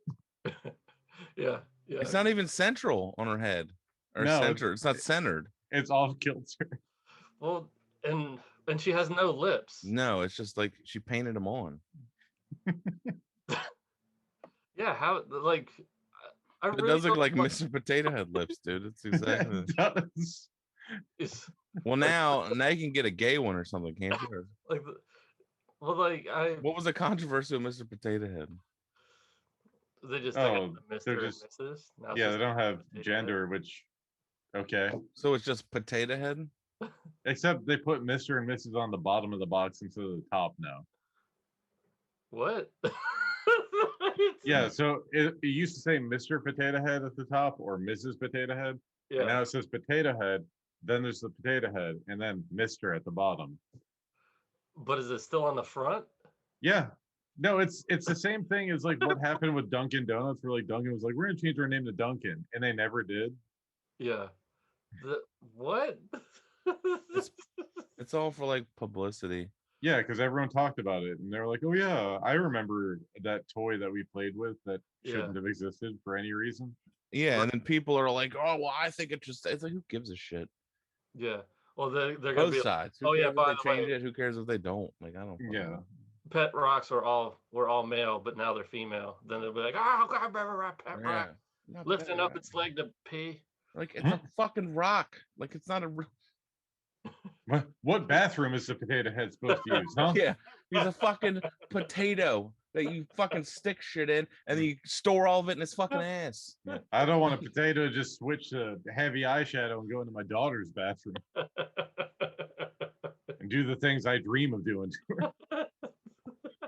Yeah. It's not even central on her head. Or no, center. It's not centered. It's off kilter. Well, and she has no lips. No, it's just like she painted them on. Yeah, how like it does look like Mr. Potato Head lips, dude. It's exactly. It does. Well, now you can get a gay one or something, can't you? What was the controversy with Mr. Potato Head? They just Mr. and Mrs. Yeah, they don't have gender, which okay. So it's just Potato Head? Except they put Mr. and Mrs. on the bottom of the box instead of the top now. What? Yeah, so it used to say Mr. Potato Head at the top or Mrs. Potato Head. Yeah. And now it says Potato Head, then there's the Potato Head, and then Mr. at the bottom. But is it still on the front? Yeah. No, it's the same thing as like what happened with Dunkin' Donuts, where like Dunkin' was like, we're gonna change our name to Dunkin', and they never did. Yeah. What? It's all for like publicity. Yeah, because everyone talked about it, and they were like, "Oh yeah, I remember that toy that we played with that shouldn't have existed for any reason." Yeah, and then people are like, "Oh, well, I think it's like, who gives a shit?" Yeah. Well, they're gonna both be sides. Oh yeah, by the way, change it. Who cares if they don't? Like, I don't. Yeah. Pet rocks were all male, but now they're female. Then they'll be like, "Oh God, pet rock, lifting up its leg to pee." Like it's a fucking rock. Like it's not a. What bathroom is the Potato Head supposed to use, huh? Yeah, he's a fucking potato. that you fucking stick shit in, and then you store all of it in his fucking ass. I don't want a potato to just switch to heavy eyeshadow and go into my daughter's bathroom and do the things I dream of doing to her.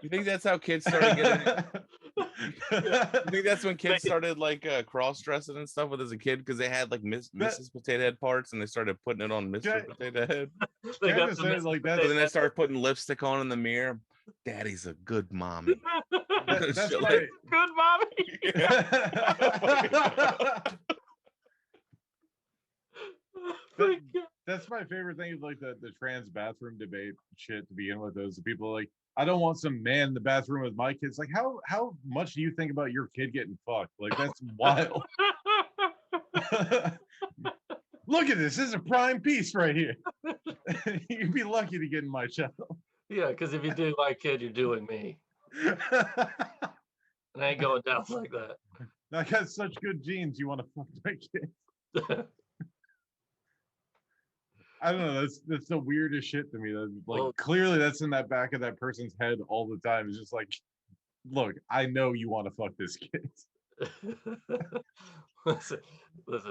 You think that's how kids started getting? You think that's when kids started like cross-dressing and stuff with as a kid because they had like Mrs. Potato Head parts and they started putting it on Mr. Potato Head? They got the like that. So then they started putting lipstick on in the mirror. Daddy's a good mommy. That's Shit my like- Good mommy. That's my favorite thing of like the trans bathroom debate shit to begin with. Those people like, I don't want some man in the bathroom with my kids. Like, how much do you think about your kid getting fucked? Like, that's wild. Look at this. This is a prime piece right here. You'd be lucky to get in my channel. Yeah, because if you do my kid, you're doing me. And I ain't going down like that. I got such good genes. You want to fuck my kid? I don't know. That's the weirdest shit to me. That, like, Well, clearly that's in that back of that person's head all the time. It's just like, look, I know you want to fuck this kid. listen,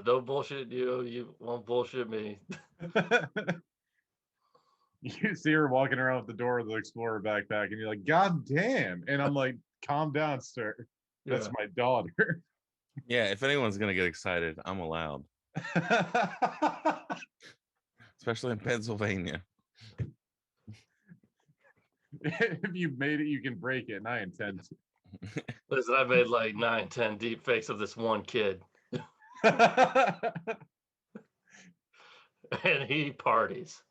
don't bullshit you. You won't bullshit me. You see her walking around with the door of the Explorer backpack, and you're like, God damn. And I'm like, calm down, sir. That's Yeah. my daughter. Yeah, if anyone's gonna get excited, I'm allowed. Especially in Pennsylvania. If you made it, you can break it, and I intend to. Listen, I made like 9, 10 deep fakes of this one kid, and he parties.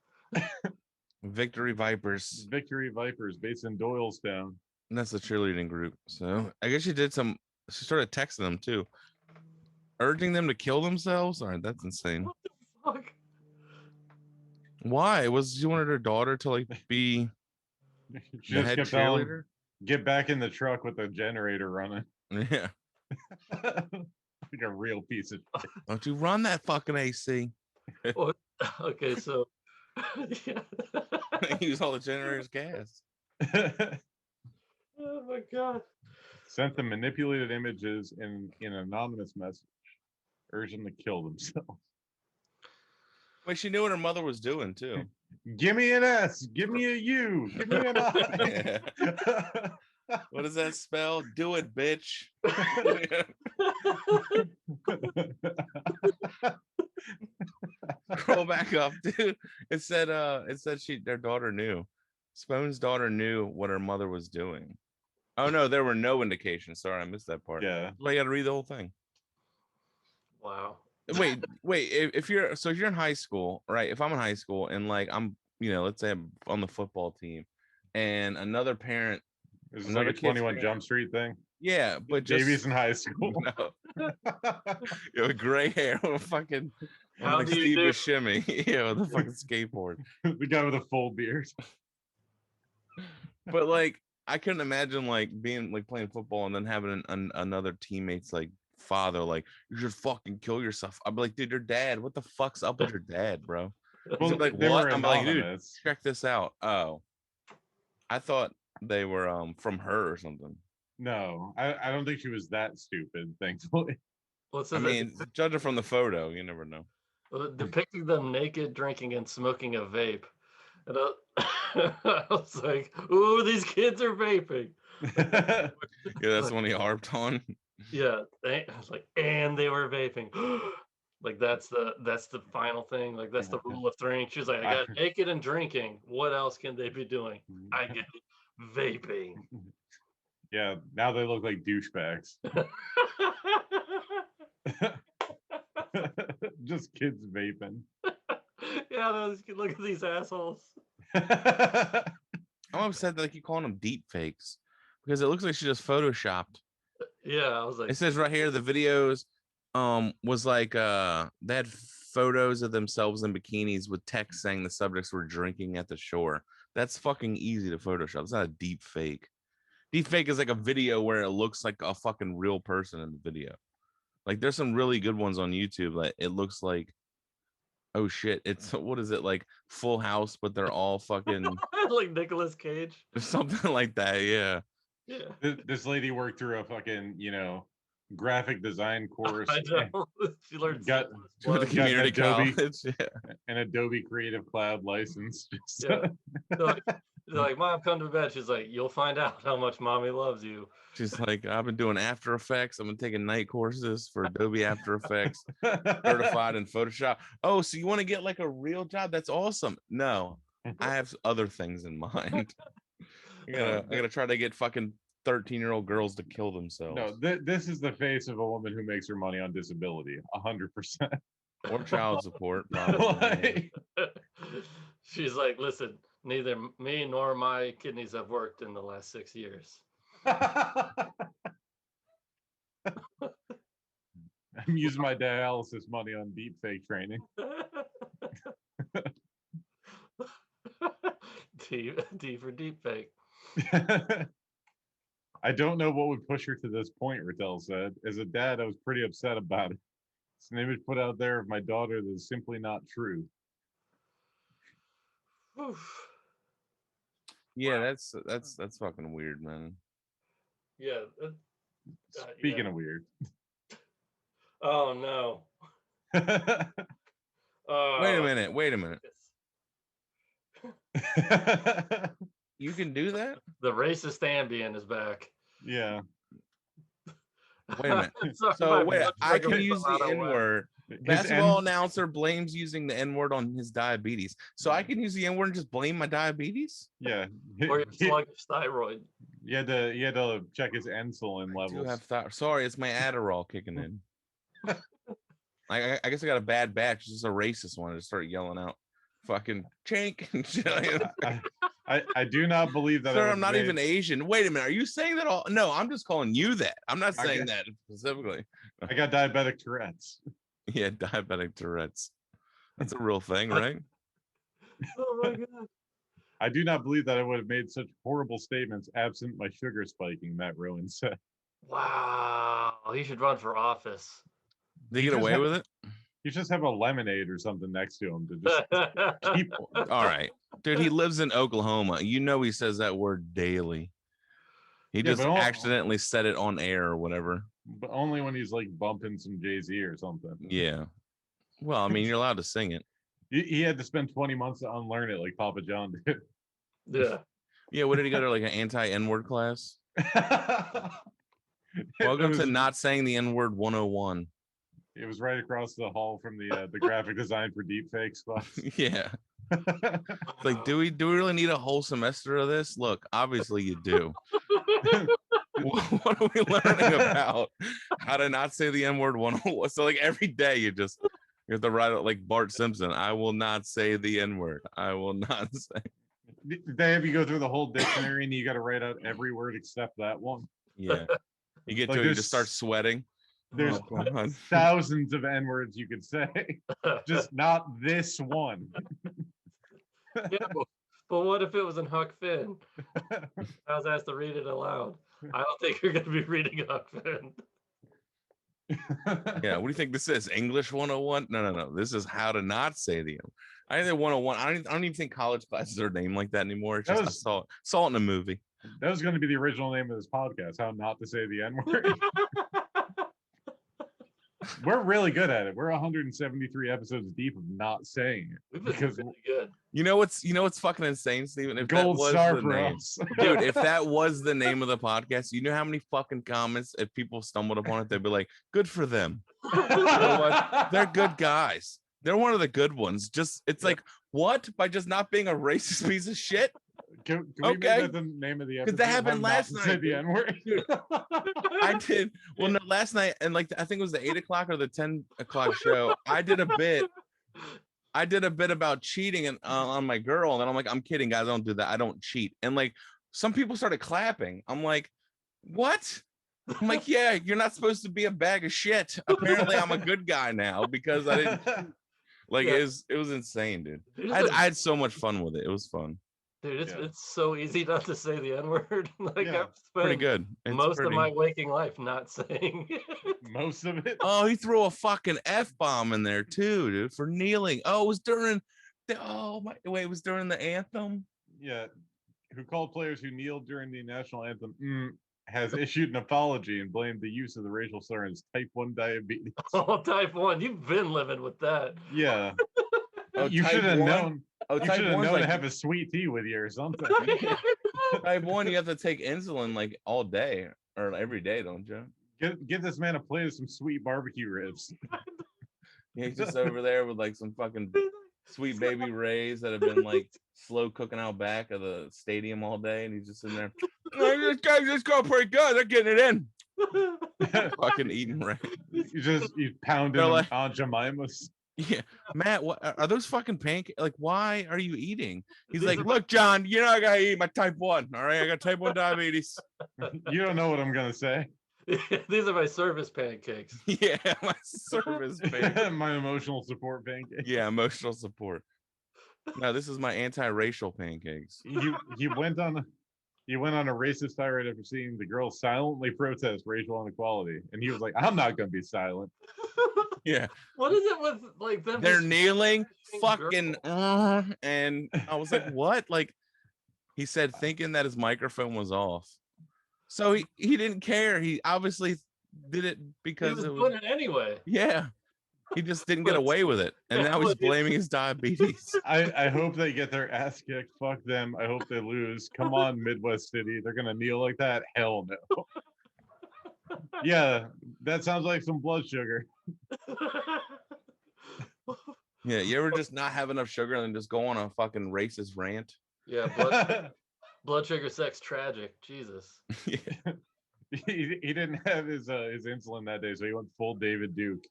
Victory Vipers. Victory Vipers, based in Doylestown. And that's the cheerleading group. So I guess she started texting them too. Urging them to kill themselves? All right, that's insane. What the fuck? Why? Was she wanted her daughter to like be She the just head kept telling him, cheerleader? get back in the truck with the generator running. Yeah. Like a real piece of shit. Don't you run that fucking AC. Okay, so yeah. Use all the generator's gas. Oh my god. Sent them manipulated images in an anonymous message, urging them to kill themselves. Wait, she knew what her mother was doing too. Give me an S, give me a U, give me an I. What does that spell? Do it, bitch. Scroll back up, dude. It said their daughter knew. Spone's daughter knew what her mother was doing. Oh no, there were no indications. Sorry, I missed that part. Yeah. Well, you got to read the whole thing. Wow. Wait. If you're in high school, right? If I'm in high school and like I'm, let's say I'm on the football team, and another parent, Is this like a 21 Jump Street thing? yeah, but just Davey's in high school. no. You have gray hair with a fucking How like do you Steve do? Buscemi, with a fucking skateboard. The guy with a full beard. But like, I couldn't imagine like being like playing football and then having another teammate's like father like, you should fucking kill yourself. I'd be like, dude, your dad. What the fuck's up with your dad, bro? He's Well, like, they what? were I'm like, dude, anonymous. check this out. Oh, I thought they were from her or something. No, I don't think she was that stupid, thankfully. Well, it I says mean, judging from the photo, you never know. depicting them naked, drinking, and smoking a vape. And I was like, ooh, these kids are vaping. Yeah, that's the one he harped on. Yeah. I was like, and they were vaping. Like that's the final thing. Like that's the rule of three. She's like, I got naked and drinking. What else can they be doing? I get vaping. Yeah, now they look like douchebags. Just kids vaping. Yeah, look at these assholes. I'm upset that they keep calling them deep fakes because it looks like she just photoshopped. Yeah, I was like, It says right here the videos was like they had photos of themselves in bikinis with text saying the subjects were drinking at the shore. That's fucking easy to Photoshop. It's not a deep fake. Deep fake is like a video where it looks like a fucking real person in the video. Like there's some really good ones on YouTube that it looks like, oh shit, it's what is it, like Full House, but they're all fucking like Nicolas Cage. something like that. Yeah. Yeah. This lady worked through a fucking, graphic design course. I know. She learned Got C++. Go to community Adobe. college. Yeah. an Adobe Creative Cloud license. Yeah. They're like, Mom, come to bed. She's like, you'll find out how much mommy loves you. She's like, I've been doing After Effects. I've been taking night courses for Adobe After Effects, certified in Photoshop. Oh, so you want to get like a real job? That's awesome. No, I have other things in mind. I gotta try to get fucking 13-year-old girls to kill themselves. No, this is the face of a woman who makes her money on disability, 100%. Or child support, probably. She's like, listen, neither me nor my kidneys have worked in the last 6 years. I'm using my dialysis money on deep fake training. D for deep fake. I don't know what would push her to this point, Rattel said. As a dad, I was pretty upset about it. It's an image put out there of my daughter that is simply not true. Yeah, that's fucking weird, man. Yeah. Speaking of weird. Oh no. Wait a minute. You can do that? The racist Ambien is back. Yeah. Wait a minute. Sorry, So my wait, blood I sugar can is use the out of whack. N-word. Basketball announcer blames using the N-word on his diabetes. So I can use the N-word and just blame my diabetes? Yeah. Or your sluggish thyroid. You had to check his insulin I levels. do have sorry, it's my Adderall kicking in. I guess I got a bad batch. It's just a racist one. I just start yelling out fucking chink. I do not believe that. Sir, I'm not even Asian. Wait a minute. Are you saying that all? No, I'm just calling you that. I'm not saying that specifically. I got diabetic Tourette's. Yeah, diabetic Tourette's. That's a real thing, right? Oh my God. I do not believe that I would have made such horrible statements absent my sugar spiking, Matt Rowan said. Wow. He should run for office. They get away with it? You just have a lemonade or something next to him to just keep. All right. Dude, he lives in Oklahoma. You know he says that word daily. He just accidentally said it on air or whatever. But only when he's like bumping some Jay-Z or something. Yeah. Well, I mean, you're allowed to sing it. He had to spend 20 months to unlearn it like Papa John did. Yeah. Yeah, what did he go to, like an anti-N-word class? Welcome to not saying the N-word 101. It was right across the hall from the graphic design for deepfakes class. Yeah. It's like, do we really need a whole semester of this? Look, obviously you do. What are we learning about? How to not say the N-word 101. So like every day you have to write it like Bart Simpson. I will not say the N-word. I will not say. They have you go through the whole dictionary and you got to write out every word except that one. Yeah. You get Like to it, you just start sweating. There's thousands of N-words you could say, just not this one. Yeah, but what if it was in Huck Finn? I was asked to read it aloud. I don't think you're going to be reading Huck Finn. Yeah, what do you think this is? English 101? No. This is how to not say the N. I think 101. I don't even think college classes are named like that anymore. It's just I saw it in a movie. That was going to be the original name of this podcast, how not to say the N-word. We're really good at it. We're 173 episodes deep of not saying it. Because really good. You know what's fucking insane, Steven? If Gold that was star the for name, us. dude, if that was the name of the podcast, you know how many fucking comments if people stumbled upon it, they'd be like, good for them. You know what? They're good guys. They're one of the good ones. Just it's like, what? By just not being a racist piece of shit? Can we make that the name of the episode? Because that happened last night. Say the N-word. I did. Well, no, last night, and like I think it was the 8 o'clock or the 10 o'clock show. I did a bit about cheating and on my girl, and then I'm like, I'm kidding, guys. I don't do that. I don't cheat. And like some people started clapping. I'm like, what? I'm like, yeah, you're not supposed to be a bag of shit. Apparently, I'm a good guy now because I didn't. Like it was insane, dude. I had so much fun with it. It was fun. Dude, it's so easy not to say the N-word. Like I've spent pretty good. Most of my waking life not saying it. Most of it. Oh, he threw a fucking F-bomb in there too, dude, for kneeling. Oh, it was during it was during the anthem. Yeah. who called players who kneeled during the national anthem, has issued an apology and blamed the use of the racial slur as type 1 diabetes. Oh, type 1. You've been living with that. Yeah. Oh, You type should have 1? known. Oh, You type should have 1's known like to have a sweet tea with you or something. type 1. You have to take insulin like all day or every day, don't you? Get this man a plate of some sweet barbecue ribs. Yeah, he's just over there with like some fucking sweet baby rays that have been like slow cooking out back of the stadium all day, and he's just in there. Oh, this guy's just going pretty good. They're getting it in. Fucking eating right. You pounding They're like- Aunt Jemima's. Yeah, Matt, what are those fucking pancakes? Like, why are you eating? He's like, look, John, you know I gotta eat my type 1. All right, I got type 1 diabetes. You don't know what I'm gonna say. These are my service pancakes. Yeah, my service pancakes. My emotional support pancake. Yeah, emotional support. No, this is my anti-racial pancakes. You went on a racist tirade after seeing the girls silently protest racial inequality, and he was like, "I'm not gonna be silent." Yeah. What is it with like them? They're just kneeling, fucking fucking, and I was like, what? Like, he said, thinking that his microphone was off. So he didn't care. He obviously did it He because was it was, doing it anyway. yeah. He just didn't get away with it. And now he's blaming his diabetes. I hope they get their ass kicked. Fuck them. I hope they lose. Come on, Midwest City. They're gonna kneel like that? Hell no. Yeah, that sounds like some blood sugar. Yeah, you ever just not have enough sugar and then just go on a fucking racist rant? Yeah, blood sugar sex tragic. Jesus. Yeah. He didn't have his insulin that day, so he went full David Duke.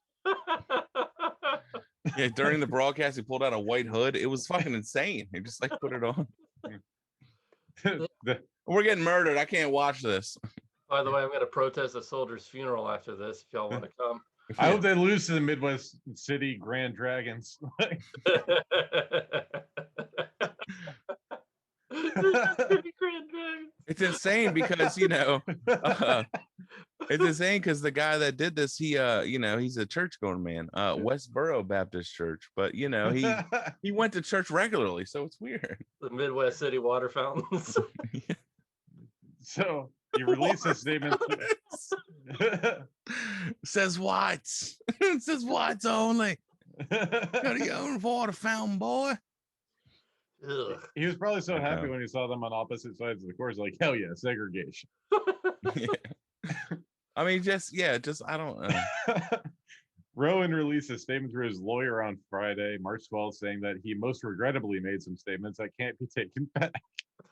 Yeah, during the broadcast, he pulled out a white hood. It was fucking insane. He just like put it on. We're getting murdered. I can't watch this. By the way, I'm going to protest a soldier's funeral after this. If y'all want to come. I hope they lose to the Midwest City Grand Dragons. It's insane because it's insane because the guy that did this, he's a church going man, Westboro Baptist Church, but he went to church regularly, so it's weird. The Midwest City water fountains. So you release a statement. Says whites. It says whites only. Got your own water fountain, boy. Ugh. He was probably so happy when he saw them on opposite sides of the course, like, hell yeah, segregation. Yeah. I mean, I don't know. Rowan released a statement through his lawyer on Friday, March 12th, saying that he most regrettably made some statements that can't be taken back.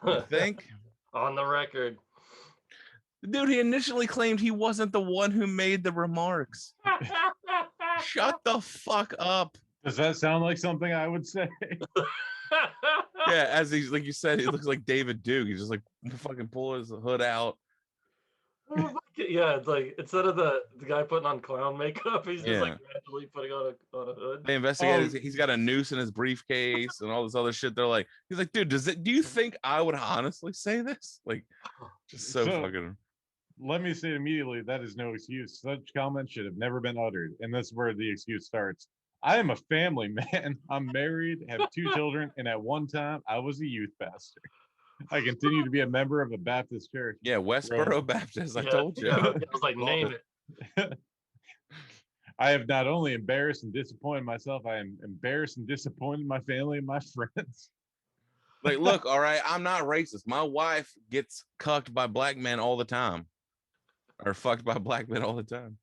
You think? On the record. Dude, he initially claimed he wasn't the one who made the remarks. Shut the fuck up. Does that sound like something I would say? Yeah, as he's like you said, he looks like David Duke. He's just like fucking pull his hood out. Yeah, it's like instead of the guy putting on clown makeup, he's just like gradually putting on a hood. They investigated. He's got a noose in his briefcase and all this other shit. They're like, he's like, dude, do you think I would honestly say this? Like, just so fucking. Let me say immediately that is no excuse. Such comments should have never been uttered, and that's where the excuse starts. I am a family man. I'm married, have 2 children, and at one time I was a youth pastor. I continue to be a member of a Baptist church. Yeah, Westboro Baptist. I told you. Yeah, I was like, name it. I have not only embarrassed and disappointed myself, I am embarrassed and disappointed my family and my friends. Like, look, all right, I'm not racist. My wife gets cucked by black men all the time. Or fucked by black men all the time.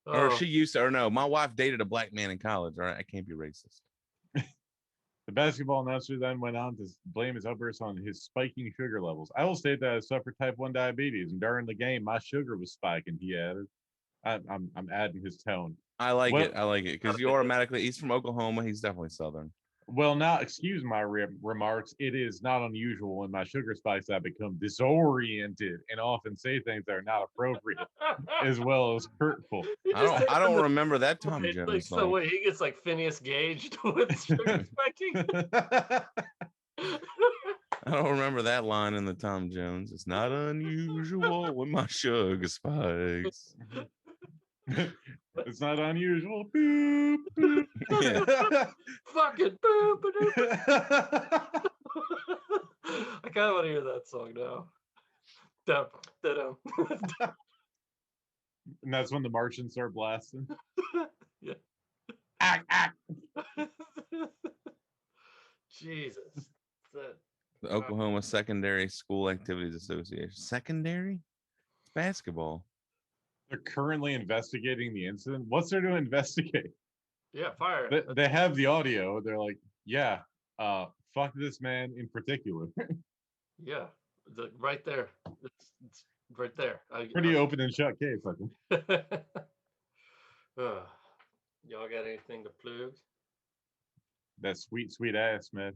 Or she used to, or no, my wife dated a black man in college. All right, I can't be racist. The basketball announcer then went on to blame his outburst on his spiking sugar levels. I will state that I suffer type 1 diabetes, and during the game, my sugar was spiking, he added. I'm adding his tone. I like it. I like it because you automatically, he's from Oklahoma. He's definitely Southern. Well, now, excuse my remarks. It is not unusual when my sugar spikes, I become disoriented and often say things that are not appropriate, as well as hurtful. I don't remember that Tom Jones like, song. So wait, he gets like Phineas Gaged with sugar spiking. I don't remember that line in the Tom Jones. It's not unusual when my sugar spikes. It's not unusual. Boop, boop. Yeah. Fucking boop. I kind of want to hear that song now. Dum, da-dum. And that's when the Martians start blasting. Yeah. Act. Jesus. That, The Oklahoma Secondary School Activities Association. Secondary? It's basketball. They're currently investigating the incident. What's there to investigate? yeah, fire. They have the audio. They're like, yeah, fuck this man in particular. Yeah, right there. It's right there. Pretty open and shut case, I think. Y'all got anything to plug? That sweet, sweet ass, man.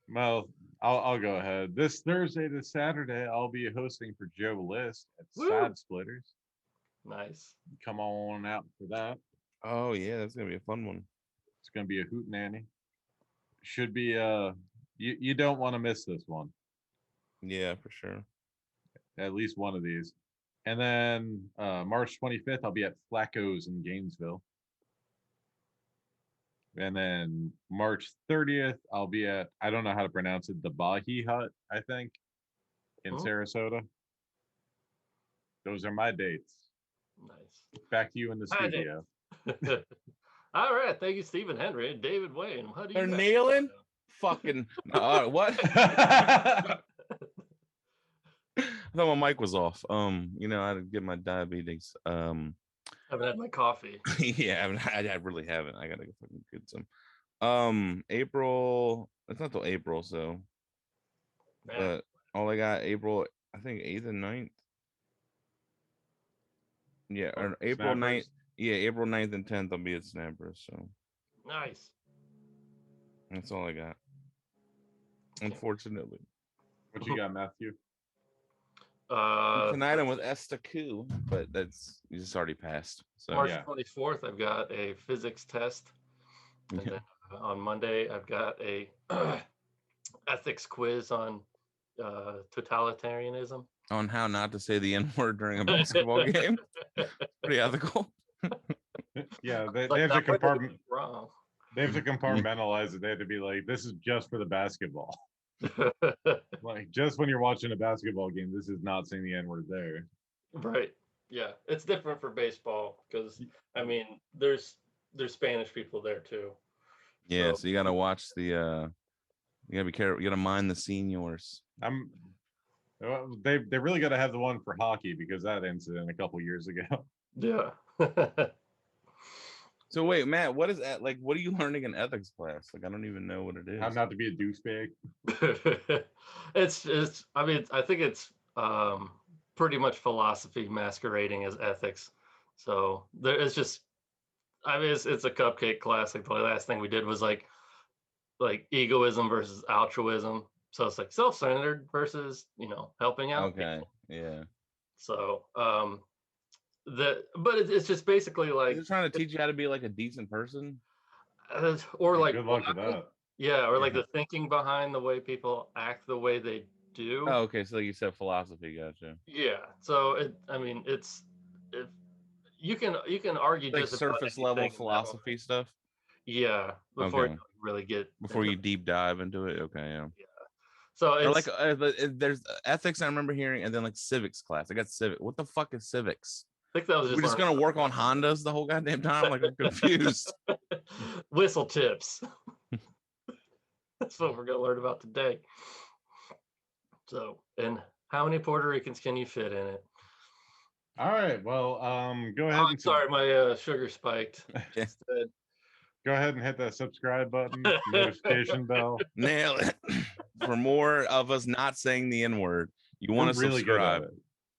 Well, I'll go ahead. This Thursday to Saturday, I'll be hosting for Joe List at Woo! Side Splitters. Nice. Come on out for that. Oh yeah, that's gonna be a fun one. It's gonna be a hoot nanny. Should be you don't want to miss this one. Yeah, for sure. At least one of these. And then March 25th, I'll be at Flacco's in Gainesville. And then March 30th, I'll be at, I don't know how to pronounce it, the Bahi Hut, I think, in Sarasota. Those are my dates. Nice. Back to you in the studio. All right. Thank you, Stephen Henry and David Wayne. How do you They're nailing? Fucking what? I thought my mic was off. You know, I had to get my diabetes. I haven't had my coffee. Yeah, I really haven't. I gotta go fucking get some. April. It's not till April, so. Man. But all I got April, I think 8th and 9th. Yeah, or April 9th. Yeah, April 9th and 10th I'll be at Snappers. So Nice. that's all I got. Unfortunately. What you got, Matthew? Tonight I'm with Esther Koo, but that's just already passed. So March 24th, I've got a physics test. And then on Monday, I've got a ethics quiz on totalitarianism. On how not to say the N-word during a basketball game. Pretty ethical. Yeah, they Like, have to not whether compartment. it's wrong. They have to compartmentalize it. They have to be like, this is just for the basketball. Like, just when you're watching a basketball game, this is not saying the N-word there. Right. Yeah, it's different for baseball because I mean, there's Spanish people there too. Yeah, so you gotta watch the. You gotta be careful. You gotta mind the seniors. They really got to have the one for hockey because that incident a couple years ago. Yeah. So wait, Matt, what is that? Like, what are you learning in ethics class? Like, I don't even know what it is. How not to be a douchebag. It's. I mean, I think it's pretty much philosophy masquerading as ethics. So there is just. I mean, it's a cupcake class. Like the last thing we did was like egoism versus altruism. So it's like self-centered versus helping out. Okay. People. Yeah. So but it's just basically like they're trying to teach you how to be like a decent person, or like good luck with that. Yeah, or like the thinking behind the way people act the way they do. Oh, okay. So like you said, philosophy, gotcha. Yeah. So you can argue like just surface level philosophy stuff. Yeah, before you really get you deep dive into it. Okay, yeah. So or it's like there's ethics I remember hearing, and then like civics class. I got civic. What the fuck is civics? I think that was we're just gonna work on Hondas the whole goddamn time. Like I'm confused. Whistle tips. That's what we're gonna learn about today. So, and how many Puerto Ricans can you fit in it? All right. Well, go ahead. And sorry, my sugar spiked. Go ahead and hit that subscribe button, notification bell. Nail it. For more of us not saying the N-word, you want to really subscribe. Good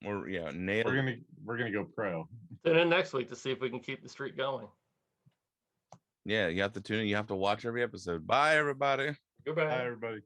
at it. Nail it. We're gonna go pro. Tune in next week to see if we can keep the streak going. Yeah, you have to tune in. You have to watch every episode. Bye, everybody. Goodbye. Bye, everybody.